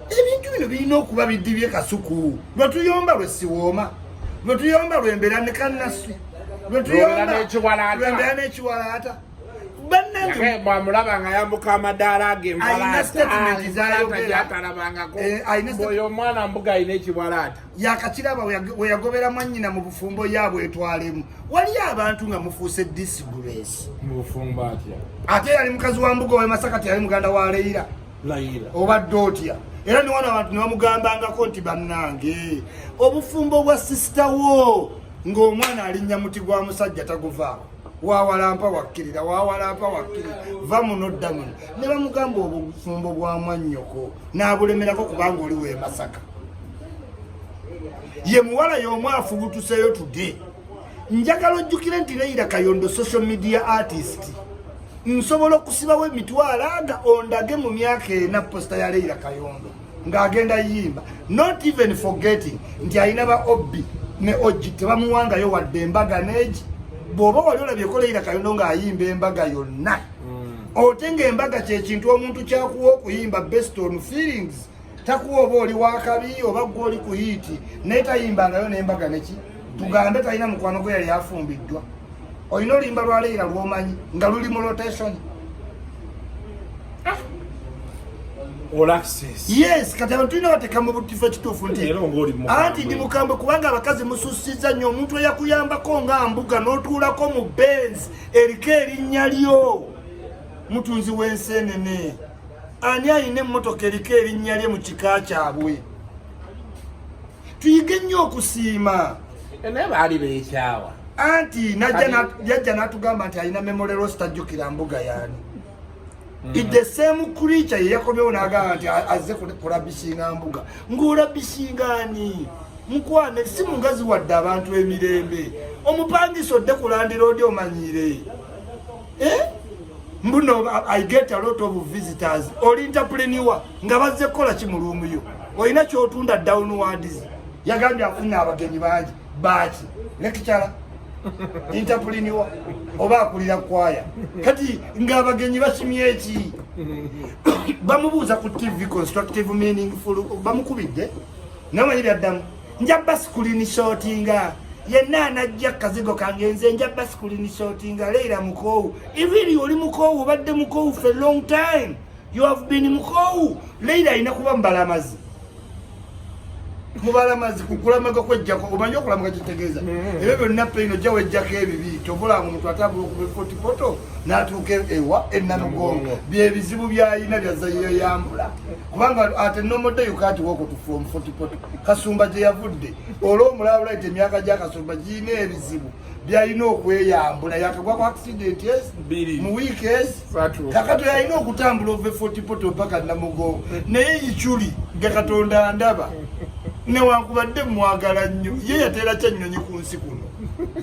ebintu bino birina okuba biddibye Kasuku lwetuyomba lwe siwooma lwetuyomba lwembeera ne kannassu lwetuyomba lwembeera n'ekiwalaata bwamulaba nga yambuka amadaala ge oyo omwana mbuga alina ekiwalaata yakakiraba we yagobera mwannyina mu bufumbo yaabwe etwalemu waliyo abantu nga mufuuse disgrace mu bufumbo atya ate yali mukazi wa mbuga Masaka teyali muganda wa Leila obadde otya era ne wano abantu ne bamugambangako nti bannange obufumbo bwa sisita wo ng'omwana alinnya muti gwa musajja taguvaako wawalampa wakkirira va muno dda muno ne bamugamba obufumbo bwa mwannyoko n'abulemerako kubanga oli w'e Masaka ye muwala y'omu afubutuseyo today. Njagala ojjukire nti Leila Kayondo social media artist nsobola okusibawo emitwalo nga ondage mu myaka ena posta ya Leila Kayondo ng'agenda yimba, not even forgetting nti alina ba Obi ne Oji tebamuwangayo wadde embaga neegi. Bw'oba wali olabyeko Leila Kayondo ng'ayimba embaga yonna otenga embaga kyekintu omuntu kyakuwa okuyimba based on feelings, takuwa oba oli wakabi oba gwe oli ku hiiti naye tayimbangayo n'embaga neki. Tugambe talina mukwano gwe yali afumbiddwa. Olina olimba lwa Leila lw'omanyi nga luli mu rotation. Olaxess. Yes, kati abantu tulina bateeka mu butifu ekituufu nti anti ndi mukambwe kubanga abakazi musussizza nnyo omuntu eyakuyambako nga mbuga n'otuulako mu Benz eriko erinnya lyo mutunzi w'enseenene. Ani ayina emmotoka eriko erinnya lye mu kika kyabwe? Tuyige nnyo okusiima. Naye baali beekyawa. Anti yajja n'atugamba nti alina memory loss tajjukira mbuga yaani. It's the same creature yakomyewo n'agamba nti azze kulabisinga mbuga. Ng'olabisingani mukwane si mugazi wadde abantu emirembe. Omupangisa odde ku Land Road omanyire. Mbuno I get a lot of visitors. Oli entrepreneur nga bazze kukola ki mu luumu yo. Olina ky'otunda downwards. Yagambye afuna abagenyi bangi. Baki lecturer entrepreneur oba akulira kwaya kati ng'abagenyi basimye eki bamubuuza ku TV constructive meaningful bamukubidde namanyira ddamu nja basikulini shootinga yenna anajja kazigo kange nze nja basikulini shootinga Leila mukoowu ibiri oli mukoowu obadde mukoowu for a long time you have been mukoowu Leila alina kuba mbalamazi mubalamazi kukulamaga kwejjako omanyi okulamaga kitegeeza ebyo byonna peyino jja wejjako ebibi tobulanga omuntu atambula okuba 40 poto n'atuuka ewa ennamugongo byebizibu byayina byazayeyambula kubanga ate nomodde yukaati woko from 40 poto Kasumba gye yavudde olw'omulabula ete emyaka gya Kasumba giyina ebizibu byalina okweyambula yakagwa ku accident mu weekends kakati yalina okutambula ove 40 poto mpaka namugongo naye yikyuli ge Katonda ndaba newankubadde mwagala nnyo ye yateera kyannyonyi ku nsi kuno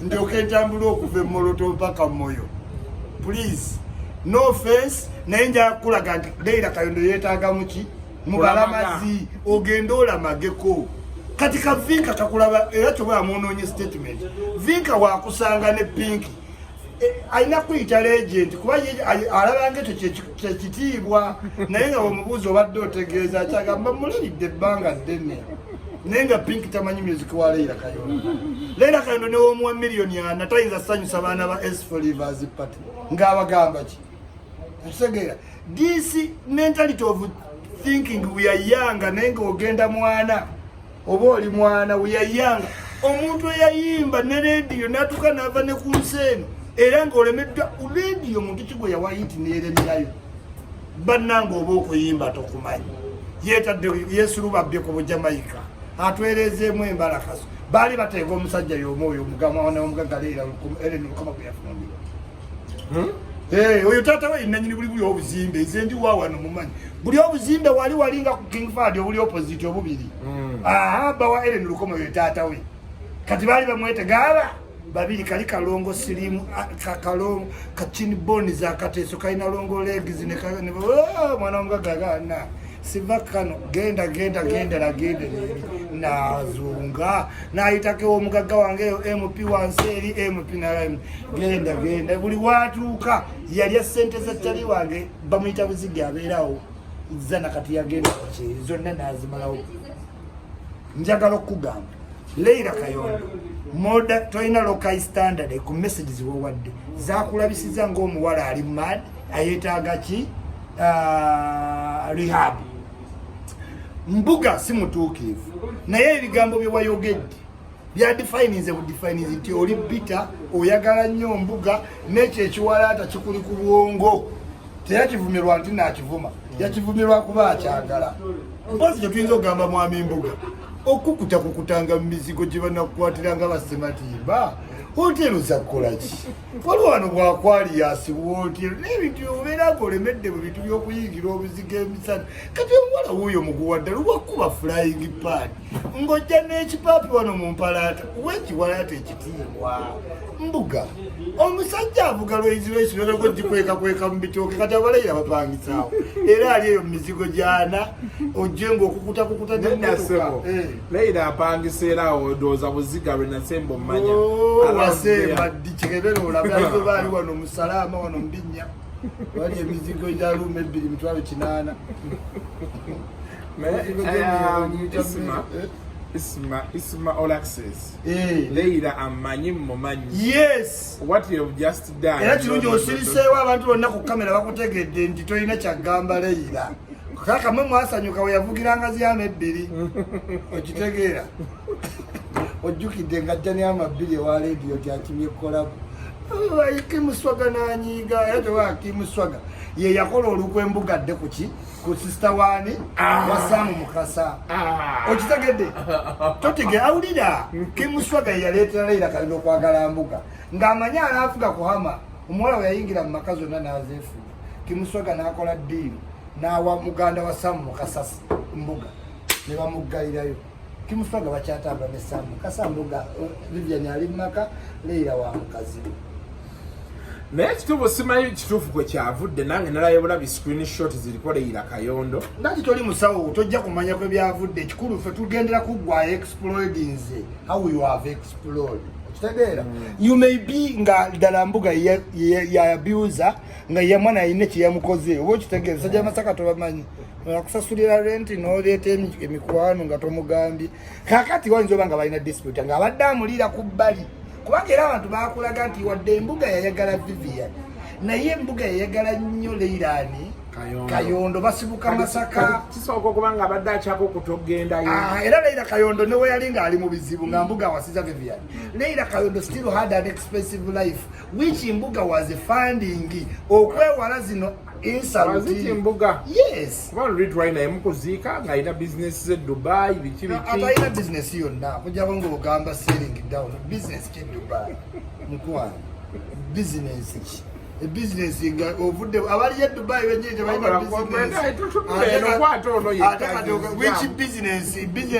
ndyoka entambula okuva emmoloto mpaka Moyo. Please no offense naye nja kulaga nti Leila Kayondo yeetaaga muki mubalamazi ogenda olamageko kati kavinka kakulaba era kyoba amunoonye statement vinka wakusanga ne Pinki alina kuyita legend kuba alabanga ekyo kyekitiibwa naye nga omubuuzi obadde otegeeza kyagamba muliridde ebbanga ddene nenga Pinki tamanyi music wa Leila Kayondo. Leila Kayondo ne omuwa miliyoni ana tayinza sanyusa baana ba S4 Rivers Party ng'abagamba ki tusegera this mentality of thinking we are young nenga ogenda mwana oba oli mwana we are young omuntu eyayimba ne radio natuka nava ne ku nseeno era ng'olemeddwa radio omuntu kigwe yawayiti neeremyayo bannanga oba okuyimba tokumanyi yeetadde yeesulubabbye ku Bujamaika atwerezeemu embalakaso baali bateega omusajja y'omwoyo omugaga Leila Lukoma gwe yafumbirwa oyo taata we nanyini buli obuzimbe nze ndi wawano mumanyi buli obuzimbe wali nga ku King Fahd obuli opposite obubiri bawa Ellen Lukoma oyo taata we kati baali bamwetegaaba babiri kali kalongo sirimu kakalongo kachini boni za kateso kaina longo legs ne mwana omugaga gana sivakano genda na zunga na itake omugaga wange MP wanseri MP na genda buli watuuka yali sente za tali wange bamuyita buzigi abeerawo zana kati yagenda zonna nazimalawo njagala okugamba Leila Kayondo moda toina local standard ku messages wowadde zakulabisiza ng'omuwala ali mad ayetaaga ki rehab mbuga si mutuukivu naye ebigambo bye wayogedde byadefinize budefinize nti oli bita oyagala nnyo mbuga n'ekyo ekiwalaata kikuli ku bwongo teyakivumirwa nti nakivuma yakivumirwa kuba akyagala mpozi kye tuyinza okugamba mwami mbuga okukutanga mu mizigo gye banakukwatiranga basematimba hotelo za kolaki waliwo wano bwakwali yasibu hotelo n'ebintu obeera ngolemedde mu bintu by'okuyigira obuziga emisana kati omuwala wuuyo muguwadde lubwakuba flying pad ng'ojja n'ekipaapi wano mu mpalaata wekiwalaata ekitiibwa mbuga omusajja avuga lwezirwesi lwalako gikwekakweka mu bitooke kati abalayira bapangisaawo era ali eyo mu mizigo gyana ojje ng'okukutakukuta Nasebo Leila apangisa era odooza buziga lwe Nasembo mmanya Wasemba dikebera olabazo bali wano musalama wano mbinya wali emizigo gya lume 2.8 Isma Olaxess. Leila amanyi mumanyi. Yes. What you have just done. Era kirungi osiriseewo abantu bonna ku kamera bakutegedde nti tolina kyagamba Leila. Kaka mwe mwasanyuka we yavugiranga zyama 2. Okitegeera. Ojjukidde ng'ajja n'amabiri ewa leediyo gyakimye kolabu. Kimuswaga n'anyiiga era tewakimuswaga ye yakola olukwembugadde kuki ku sister wani wasamu mukasa okitegedde totegera awulira Kimuswaga yaleetera Leila Kayondo okwagala mbuga ng'amanya anaafuga kuhama omuwala we yayingira mu maka zonna n'azeefuga Kimuswaga n'akola ddiiri n'awa muganda wa Samu Mukasa mbuga ne bamuggalirayo Kimuswaga bakyatambula ne Samu Mukasa mbuga Vivian ali mu maka Leila wa mukazi naye kituufu simanyi kituufu kwe kyavudde nange nalayobola bi screenshot ziriko Leila Kayondo nati toli musawo tojja kumanya kwe byavudde ekikulu ffe tugendera kuggwa exploding how you have exploded okitegeera you may be nga ddala mbuga ya abuser nga ye mwana ayina kyeyamukoze oba okitegeera sajja masaka tobamanyi okusasulira rent n'oleeta emikwano nga tomugambye kakati wayinza oba nga balina dispute nga abadde amulira ku bbali kubanga era abantu bakulaga nti wadde embuga yayagala Vivian naye embuga yayagala nnyo Leila Kayondo basibuka Masaka kisooka okubanga abadde akyako okutogendayo era Leila Kayondo newe yali ng'ali mu bizibu nga mbuga wasiza Vivian Leila Kayondo still had an expensive life which mbuga was funding okwewala zino insult mbuga yes kuba Ridway naye mukuziika ng'alina business ze Dubai biki atalina business yonna kujjako ng'ogamba selling down business ki Dubai mukwana business ki business nga ovudde abali ya Dubai wenyewe balina business which business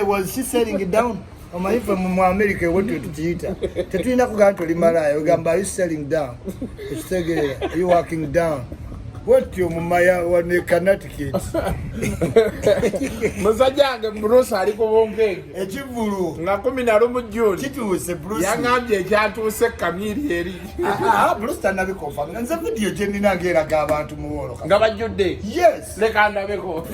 was she selling down omaifa mu America wote tukiita tetulina kugamba toli malaya ogamba are you selling down ekitegeera are you working down what you mumaya wane Connecticut muzajange Bruce ali ko bonkege ekivulu nga 11 June kituuse Bruce yangambye kyatuuse kamiri eri Bruce tanabikofa nze video jenina ngeraga abantu muwoloka nga bajjudde yes leka ndabeko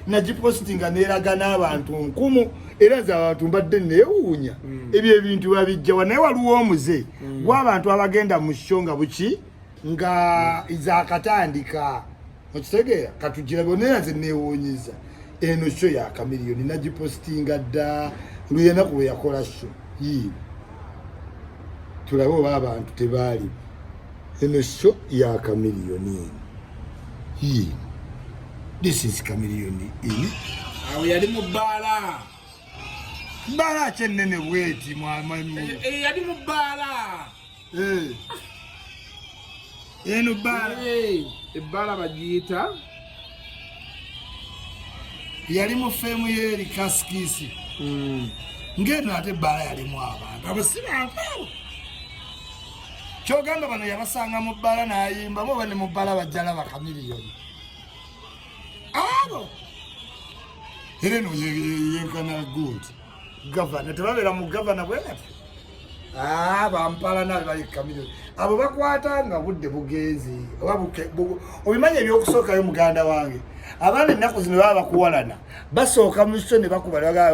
nagipostinga neraga n'abantu nkumu era za abantu mbadde neewuunya ebyo ebintu babijja naye waliwo omuze gw'abantu abagenda mu shonga buki nga izakatandika okitegeera katugira bonera ze neewuunyiza eno show ya kamiliyoni nagipostinga dda luyenaku lwe yakola show tulabe oba abantu tebaali eno show ya kamiliyoni this is kamiliyoni awo yali mu bbaala bbaala kyennene bweti yali mu bbaala eno bbaala ebbaala bagiyita yali mu feemu y'eri kasikisi ng'eno ate ebbaala yalimu abantu abo si bantu kyogamba bano yabasanga mu bbaala n'ayimbamu oba ne mu bbaala bajjala bakamiliyoni abo era eno yenkana good gavana tebabeera mu gavana bwenati bampala nabe bali kamiliyoni abo bakwata nga budde bugenzi obimanya ebyokusookayo muganda wange abaana ennaku zino baba bakuwalana basooka mu kiso ne bakubalaga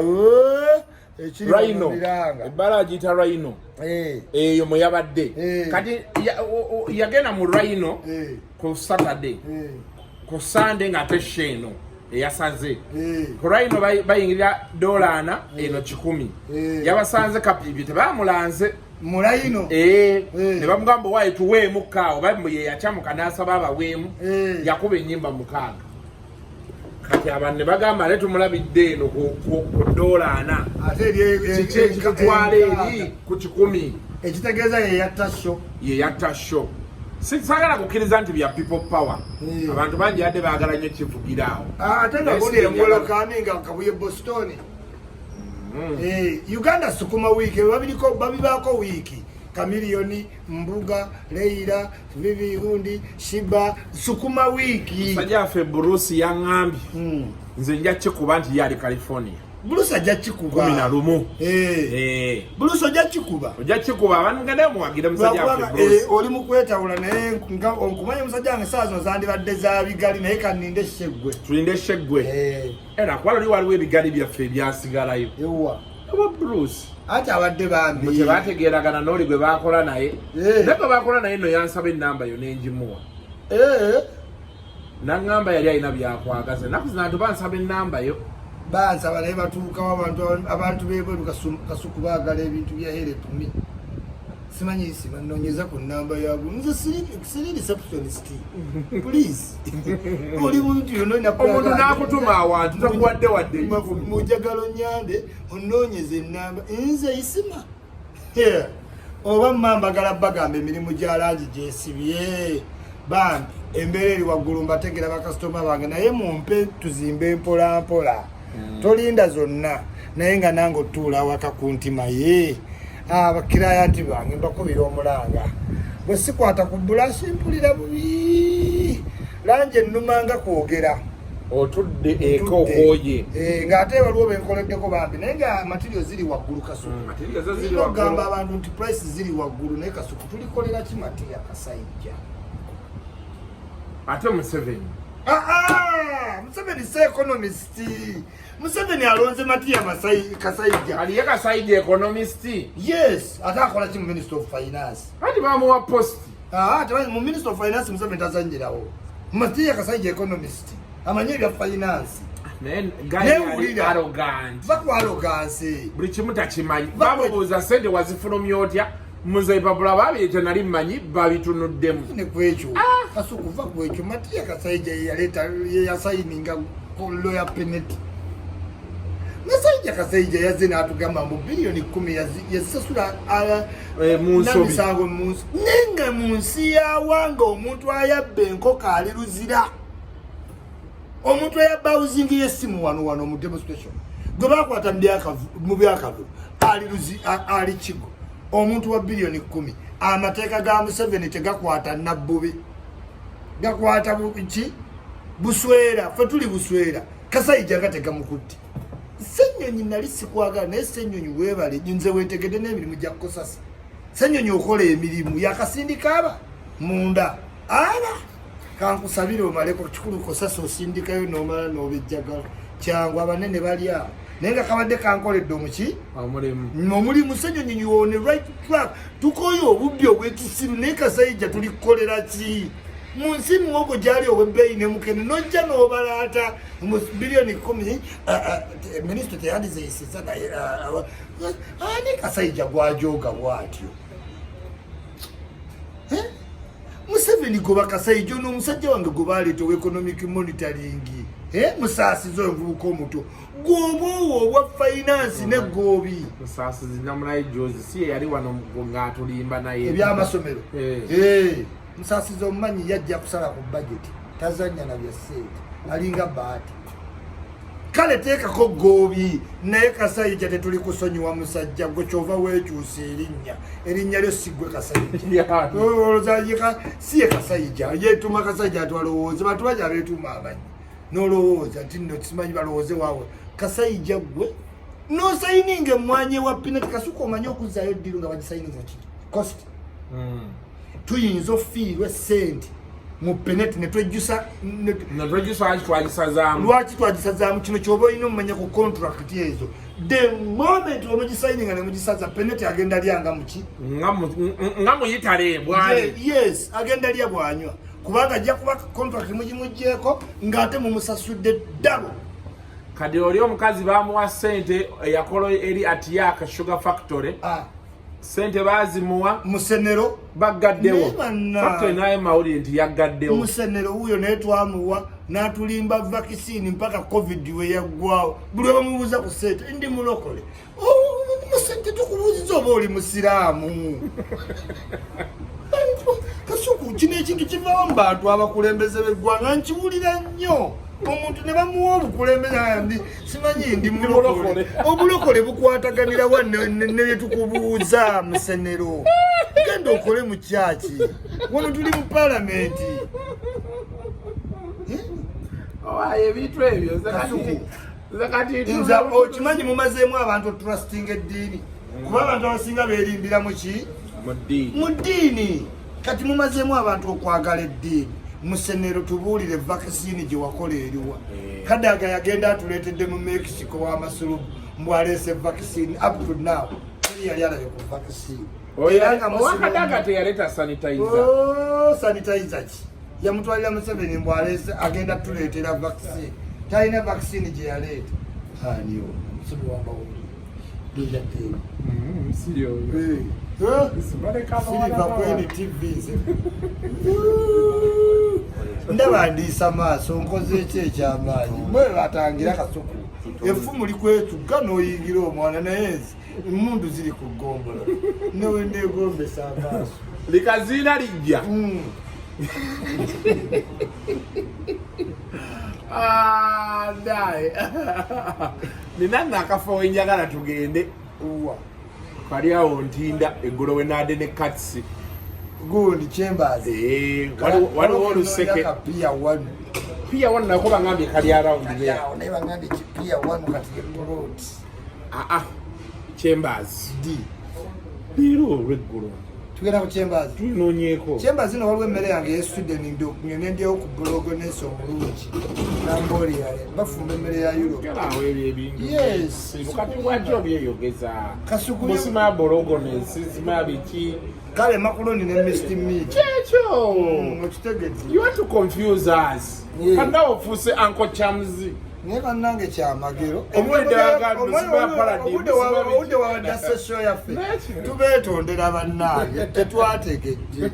ebbala agiyita Rhino eyo mwe yabadde kati yagenda mu Rhino ku Saturday ku Sunday ng'ate sheeno eyasaze ku Rhino bayingirira $4 eno 10 yabasanze kapipi tebamulanze mu Rhino ne bamugamba wayi tuweemu kaawo bamu ye yakyamuka n'asaba abaweemu yakuba ennyimba 6 kati abanne bagamba ne tumulabidde eno ku $4 ate kitwala eri ku 10 ekitegeeza ye yatta show sagala kukkiriza nti bya people power abantu bangi yadde baagala nnyo kivugira awo ate nga gundi emwolo kami nga kabuye Boston Uganda sukuma wiki babibaako wiki Kamiliyoni, Mbuga, Leila, Vivi Hundi, Shiba, sukuma wiki. Sajaffe Bruce yangambye. Nze nja kikuba nti yali California. Bruce ajja kikuba. 11. Bruce ajja kikuba. Ojja kikuba abantu ngende muwagira musajjaffe Bruce. Oli mukwetawula naye okumanya musajja wange saazo zandibadde za bigali naye kaninde sheggwe. Tulinde sheggwe. Era kwalo waliwo ebigali byaffe ebyasigalayo. Ewa Bruce. Ate abadde bambi mwe bategeeragana n'oli gwe baakola naye nebwe baakola naye no yansaba ennamba yo n'engimuwa naŋŋamba yali alina byakwagaza ennaku zino abantu bansaba ennamba yo bansaba naye batuukawo abantu beebweru Kasuku baagala ebintu bya helepumi simanyi isima nnoonyeza ku nnamba yabwe nze siri receptionist please oli muntu omuntu n'akutuma awantu takuwadde wadde mujagalo nyande onnoonyeza ennamba nze isima oba mmambagala bagamba emirimu gya langi gyesibye bambi embeera eri waggulu mbategera bakasitoma bange naye mumpe tuzimbe mpolampola tolinda zonna naye nga nange otuula awaka ku ntima ye abakirayanti bange mbakubira omulanga bwe sikwata ku bulashi mpulira bubi langi ennumanga kwogera otudde eka okooye ng'ate waliwo benkoleddeko bambi naye nga materiyo ziri waggulu Kasuku ogamba abantu nti price ziri waggulu naye Kasuku tulikolera ki materiyo akasayijja ate Museveni Museveni se economist Museveni alonze Matiya Kasayija aliye Kasayija economist yes ate akola ki mu Minister of Finance ati bamuwa post ate mu Minister of Finance Museveni tazanjirawo Matiya Kasayija economist amanye bya finance arrogance buli kimu takimanyi bamubuuza sente wazifulumya otya muzebabula babyekyo nali mmanyi babitunuddemu ne kwekyo Kasuku va kwekyo Matiya Kasayija yasayininga lawyer penalty Nasayija Kasayija yazze n'atugamba mu biliyoni 10 yazisasula namisango munsi nenga munsi yawanga omuntu ayabba enkoko ali luzira omuntu ayabba housing y'essimu wano mu demonstration gwe bakwata mu byakavu ali kigo omuntu wa biliyoni 10 amateeka ga Museveni tegakwata nabbubi gakwata buki buswera fe tuli buswera Kasayija gategamukutti Senyonyi nali sikwagala naye Senyonyi weebale nze weetegedde n'emirimu gya kkosasi Senyonyi okola emirimu yakasindika aba munda kankusabire omaleko kikulu kkosasi osindikayo n'omala n'obejjagala kyangu abanene bali awo naye nga kabadde kankoledde omulimu Senyonyi on the right track tukoyo obubbi obwekisiru naye Kasayija tulikolera ki mu nsi muwogo gyali ow'ebbeeyi ne mukene nojja n'obalaata mu biliyoni 10 minisita teyandizeyisiza naye ani Kasayija gwajoga bwatyo Museveni goba Kasayija n'omusajja wange gwe baleeta economic monitoring musaasiza omuvubuka omuto gwoba obwa finance ne goobi musaasizi namulayi Jozi si yali wano ng'atulimba naye ebyamasomero musaasiza omumanyi yajja kusala ku budget tazanya na bya sente alinga baati kale teekako goobi naye Kasayija tetuli kusonyiwa musajja gwe kyova weekyusa erinnya lyo si gwe Kasayija olowooza si ye Kasayija yeetuma Kasayija atwalowooze bantu baja abeetuma amanyi n'olowooza nti nno kimanyi balowooze waawe Kasayija gwe n'osayininga emmwanyi ewa pinati Kasuku omanyi okuzzaayo ddiru nga bagisayininga ki cost tuyinza ofiirwa sente mu peneti netwejjusa lwaki twagisazaamu kino kyoba olina omumanya ku contract ezo the moment omugisayininga nemugisaza peneti agenda lyanga muki nga muyitale bwali yes agenda lya bwanywa kubanga ajja kuba contract mugimugjeeko ng'ate mumusasudde ddabo kadi oli omukazi bamuwa sente eyakola eri Atiyaka Sugar Factory sente bazimuwa musenero bagaddewo factory naye mawulire nti yagaddewo musenero huyo naye twamuwa n'atulimba vaccine mpaka covid we yaggwawo buli bamubuuza ku ssente ndi mulokole musente tukubuuziza oba oli musiraamu Kasuku kino ekintu kivaawo mu bantu abakulembeze b'eggwanga nkiwulira nnyo omuntu ne bamuwa obukulembeze simanyi ndi mulokole obulokole bukwataganira wa ne byetukubuuza mu ssenero genda okole mu kyaki wano tuli mu paalamenti ebintu ebyo nza okimanyi mumazeemu abantu otrustinga eddiini kuba abantu abasinga beerimbira muki mu ddiini kati mumazeemu abantu okwagala eddiini mu ssennero tubuulire vaccine gye wakola eriwa kadaga yagenda atuleetedde mu mexico w'amasulubu mbwaleese vaccine up to now teri yali alabye ku vaccine owakadaga teyaleeta sanitizer ki yamutwalira Museveni mbwaleese agenda tuleetera vaccine talina vaccine gye yaleeta aniyo musomi wambawuli dojateri siriva kwene tvs ndaba ndiisa maaso nkoze eki ekyamaanyi mwe batangira Kasuku effumu likwetugga n'oyingira omwana naye nzi emmundu ziri ku ggombolo newe ndeegombesa amaaso likaziina lijja dae nina nakafo wenjagala tugende kali awo ntinda eggolo we naade ne katsi gundi Chambers waliwo oluseke piya wanu nako bangambye kali arawundi naye bangambye kipiya wanu kati yeplot Chambers leero olweggolo tugenda ku Chambers tunoonyeeko Chambers no waliwo emmere yange yesudde nendyewo ku bulogo nensi omulungi namboli yale bafumba emmere ya Europe awo ebyo ebingi yes kati lwaki obyeyogeza Kasuku musima ya bologo nensizima ya biki kale makuloni ne Mr. Meat kyekyo okitegedde you want to confuse us kanda ofuuse Uncle Chamzi naye bannange kyamagero obudde wawadda sesio yaffe tubeetondera bannange tetwategedde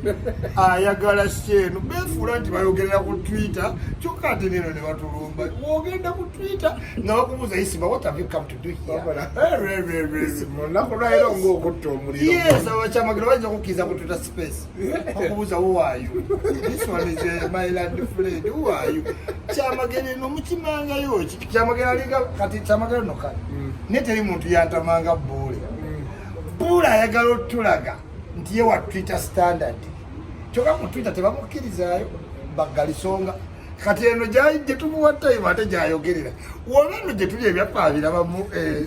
ayagala kyeno beefuula nti bayogerera ku Twitter kyokka ate neno ne batulumba wogenda ku Twitter nga bakubuuza Isma what have you come to do here munaku lwairo ng'okutta omuliro yes abakyamagero bayinza kukkiriza ku Twitter space okubuuza who are you this one is my land friend who are you kyamagero eno mukimangayo kyamagero alinga kati kyamagero nokale naye teri muntu yantamanga buule ayagala otulaga nti ye wa Twitter standard kyokka ku Twitter tebamukkirizayo baggalisonga kati eno gye tumuwa time ate gyayogerera wabano gye tuli ebyapaabirabamu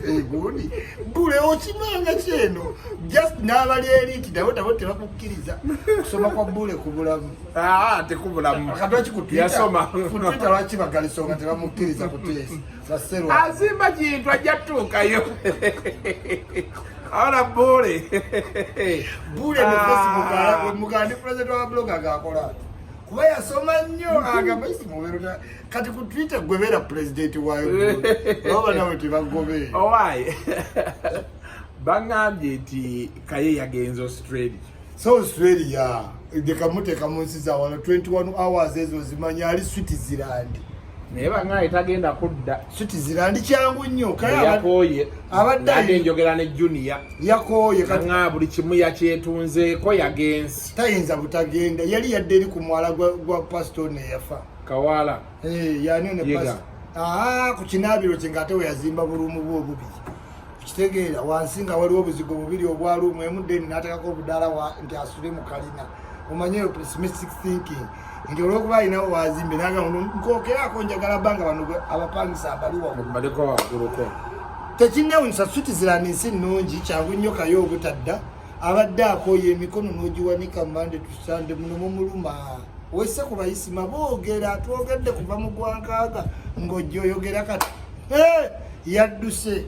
egundi buule okimanga kyeno just n'abali eriti nabo tabo tebamukkiriza kusoma kwa buule ku bulamu tekubulamu katwaki ku Twitter lwaki baggalisonga tebamukkiriza kuteesa baserwa azimba kintu ajja tuukayo awona buule ne Facebook mugandi president wa blog agakola kuba yasoma nnyo agamba Isma kati ku Twitter gwebeera president wayo oba nawe tebagobeera owaayi bangambye nti kaye yagenze Australia Australia dekamuteeka mu nsi za wano 21 hours ezo zimanya ali Switzerland naye bangambye tagenda kudda Switzerland kyangu nnyo yakooye abadde enjogera ne Junior yakooye kanga buli kimu yakyetunzeeko yagenze tayinza butagenda yali yadde eri ku mwala gwa pastor ne yafa Kawala yani ne pastor ku kinaabiro kye ng'ate we yazimba bulumu bwe obubiri kitegeera wansi nga waliwo obuzigo bubiri obwalumu emuddeni n'atekako obudaala nti asule mu kalina omanyeyo pessimistic thinking nti olwokuba alinawo wazimbe naga nkookeraako njagala bbanga bano abapangisa baliko wagguluko tekinnewunyisa Switzerland nsi nnungi kyangu nnyo kayo obutadda abadde akooye emikono n'ogiwanika mande tusande muno mumuluma wesse ku Isma boogera twogedde kuva mu gwankaaga ng'ojja oyogera kati yadduse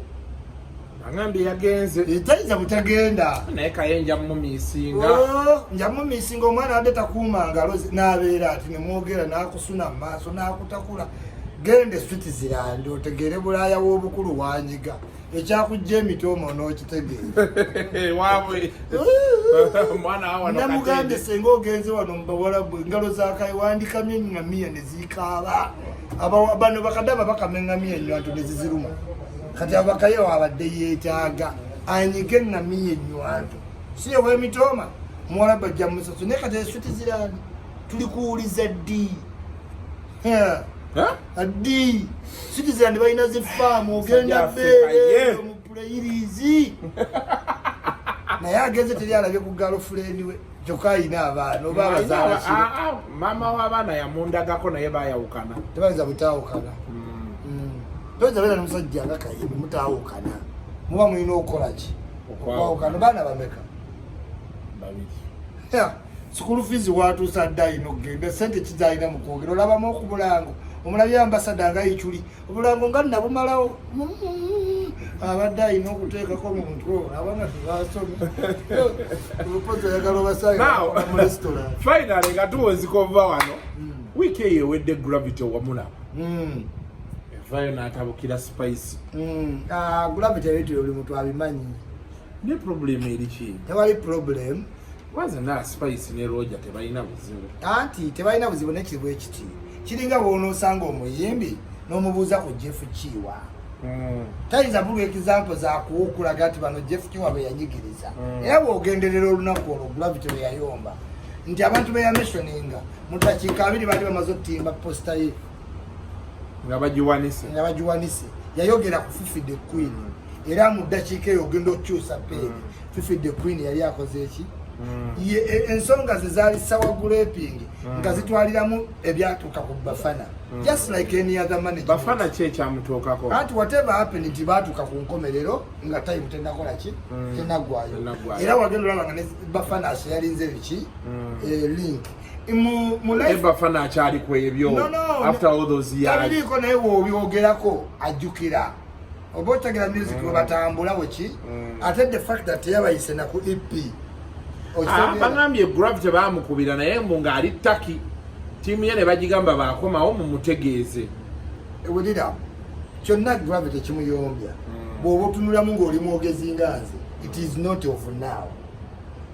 angambye yagenze tayinza butagenda naye kaye njamumiisinga njamumiisinga omwana adde takuuma ngalo n'abeera ati nemwogera n'akusuna mu maaso n'akutakula gende Switzerland otegeere Bulaaya w'obukulu wanyiga ekyakujja emitoomo n'okitegeera waabwe namugambye senga ogenze wano mu Bawarabu engalo za Kayi wandikamye nga miya ne ziikaaba bano bakadaba bakamengamye nnyo atude ziziruma kati abakayo abadde yeetaaga anyige ngamiye nnyo antu siye w'emitoma muwala bajja musaso naye kati eswiti zirani tuli kuwuliza ddi addi switi zirani balina zifaamu ogenda beere mu puleyirizi naye ageze teri alabye ku girlfriend we kyokka ayina abaana oba abazaala kiro maama w'abaana yamundagako naye baayawukana tebayinza butaawukana toyinza beera n'omusajja nga Kayembe mutaawukana muba mulina okukola ki okwawukana baana bameka sukulu fees watuusa dda ayina okugenda sente kizaalina mu kwogera olabamu okubulango omulabye ambasada nga yikyuli obulango nga nabumalawo abadde ayina okuteekako mu mutwe abana tebasome olupozi oyagala obasaaga mu restaurant finally nga tuwezika ova wano wiiki eyo ewedde gravity owamulaba evayo n'atabukira spice gravity ebitiro buli muntu abimanyi ne problem eri ki tewali problem waze na spice ne roja tebalina buzibu anti tebalina buzibu nekizibu ekiti kiringa bw'onoosanga omuyimbi n'omubuuza ku Jeff Kiwa tayinza buli example zakuwukulaga nti bano Jeff Kiwa be yanyigiriza era bw'ogenderera olunaku olwo gravity lwe yayomba nti abantu beyamishoninga mu dakiika 2 baali bamaze okutimba posita ye nga bagiwanise yayogera ku Fifi the Queen era mu dakiika eyo ogenda okukyusa peeri Fifi the Queen yali akoze eki ensonga ze zaali sawa graping nga zitwaliramu ebyatuuka ku Bafana just like any other manager. Bafana ki ekyamutuukako anti whatever happened nti baatuuka ku nkomerero nga time tennakola ki tennaggwayo era wagenda olaba nga Bafana asyalinze biki link Bafana akyali ku ebyo after all those years tabiriiko naye woobyogerako ajjukira oba otagira music we batambula weki ate the fact that yabayise naku EP bagambye gravity baamukubira naye mbu ng'ali ttaki tiimu ye ne bagigamba baakomawo mu mutegeeze ewulira kyonna gravity kimuyombya bw'oba otunulamu ng'oli mwogezi nga nze it is not of now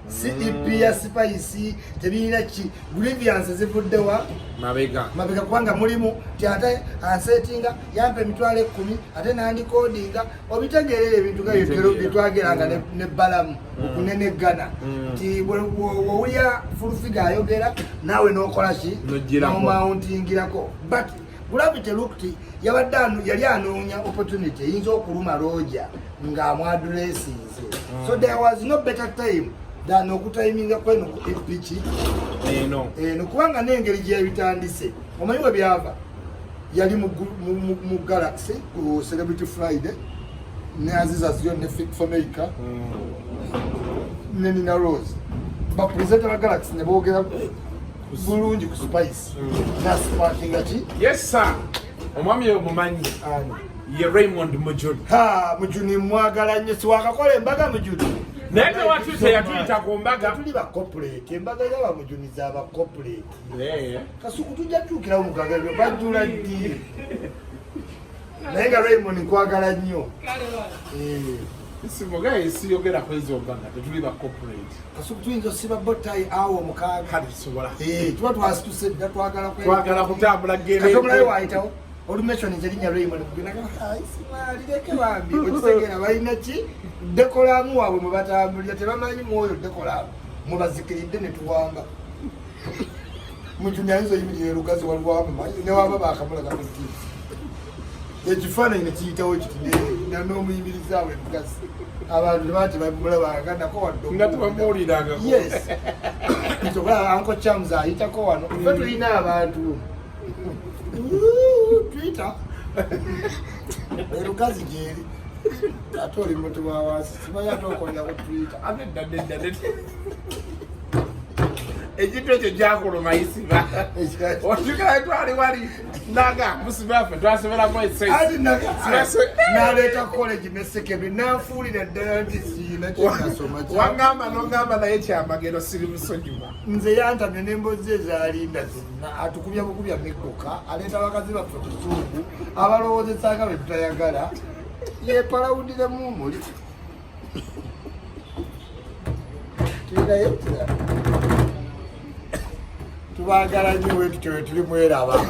CEP ya Spice tebirina ki grievance zivuddewa mabega kubanga mulimu ti ate ansetinga yampe emitwalo 10 ate nandikodinga obitegerera ebintu nga byetwageranga ne balamu okuneneggana nti wowulya fulufiga ayogera naawe n'okola ki nomountingirako but gravity looked yali anoonya opportunity eyinza okuluma roja ng'amwadressinze so there was no better time dano okutayiminga kweno ku epiki eno kubanga n'engeri gyebitandise omanyi we byava yali mu Galaxy ku Celebrity Friday ne Aziza Zio ne Fit for Maker ne Nina Rose bapresenta ba Galaxy ne boogera bulungi ku Spice nasparkinga ki yes sir omwami omumanyi ye Raymond Mujuni Mujuni mwagala nnyo siwakakola embaga Mujuni naye tewatute yatuyita ku mbaga tuli ba corporate embaga y'abamujuniza aba corporate Kasuku tujja tuukirawo mugaga byo bajjula ddi naye nga Raymond nkwagala nnyo simuga esiyogera ku ezo mbaga tetuli ba corporate Kasuku tuyinza osiba botayi awo mukaaga katisobola tuba twasituse dda twagala kutambula gereomulayo waayitawo olumeshoni njerinya Raymond kugenaga Isma lireke bambi okitegera balina ki dekolamu waabwe mwe batambulira tebamanyi mwoyo dekolamu mwe bazikiridde ne tuwamba Mujuni ayinza oyimirira lugazi waliwamumanyi newaba bakamulaga muti ekifaananyi ne kiyitawo kiti n'omuyimirizaawo elugazi abantu tebati bamulabagandako wadde nga tebamuwuliranga yes ntokola Uncle Chams ayitako wano fe tulina abantu Twitter erukazi gyeri ate oli mutu wa wansi simanyi ate okonya ku Twitter ekintu ekyo gyakuluma Isma otukira twali wali naga musibafe twasoberamu naleeta college ne secondary nanfuulira ddala nti siina kyonasoma wangamba nongamba naye kyamagero siri musonyiwa nze yantamye n'emboozi ezalinda zonna atukubya bukubya miggoka aleeta bakazi baffe kusuugu abalowoozesanga be tutayagala yepalawundire muli tulinaye tubagala nnyo wetutyo we tuli mweraba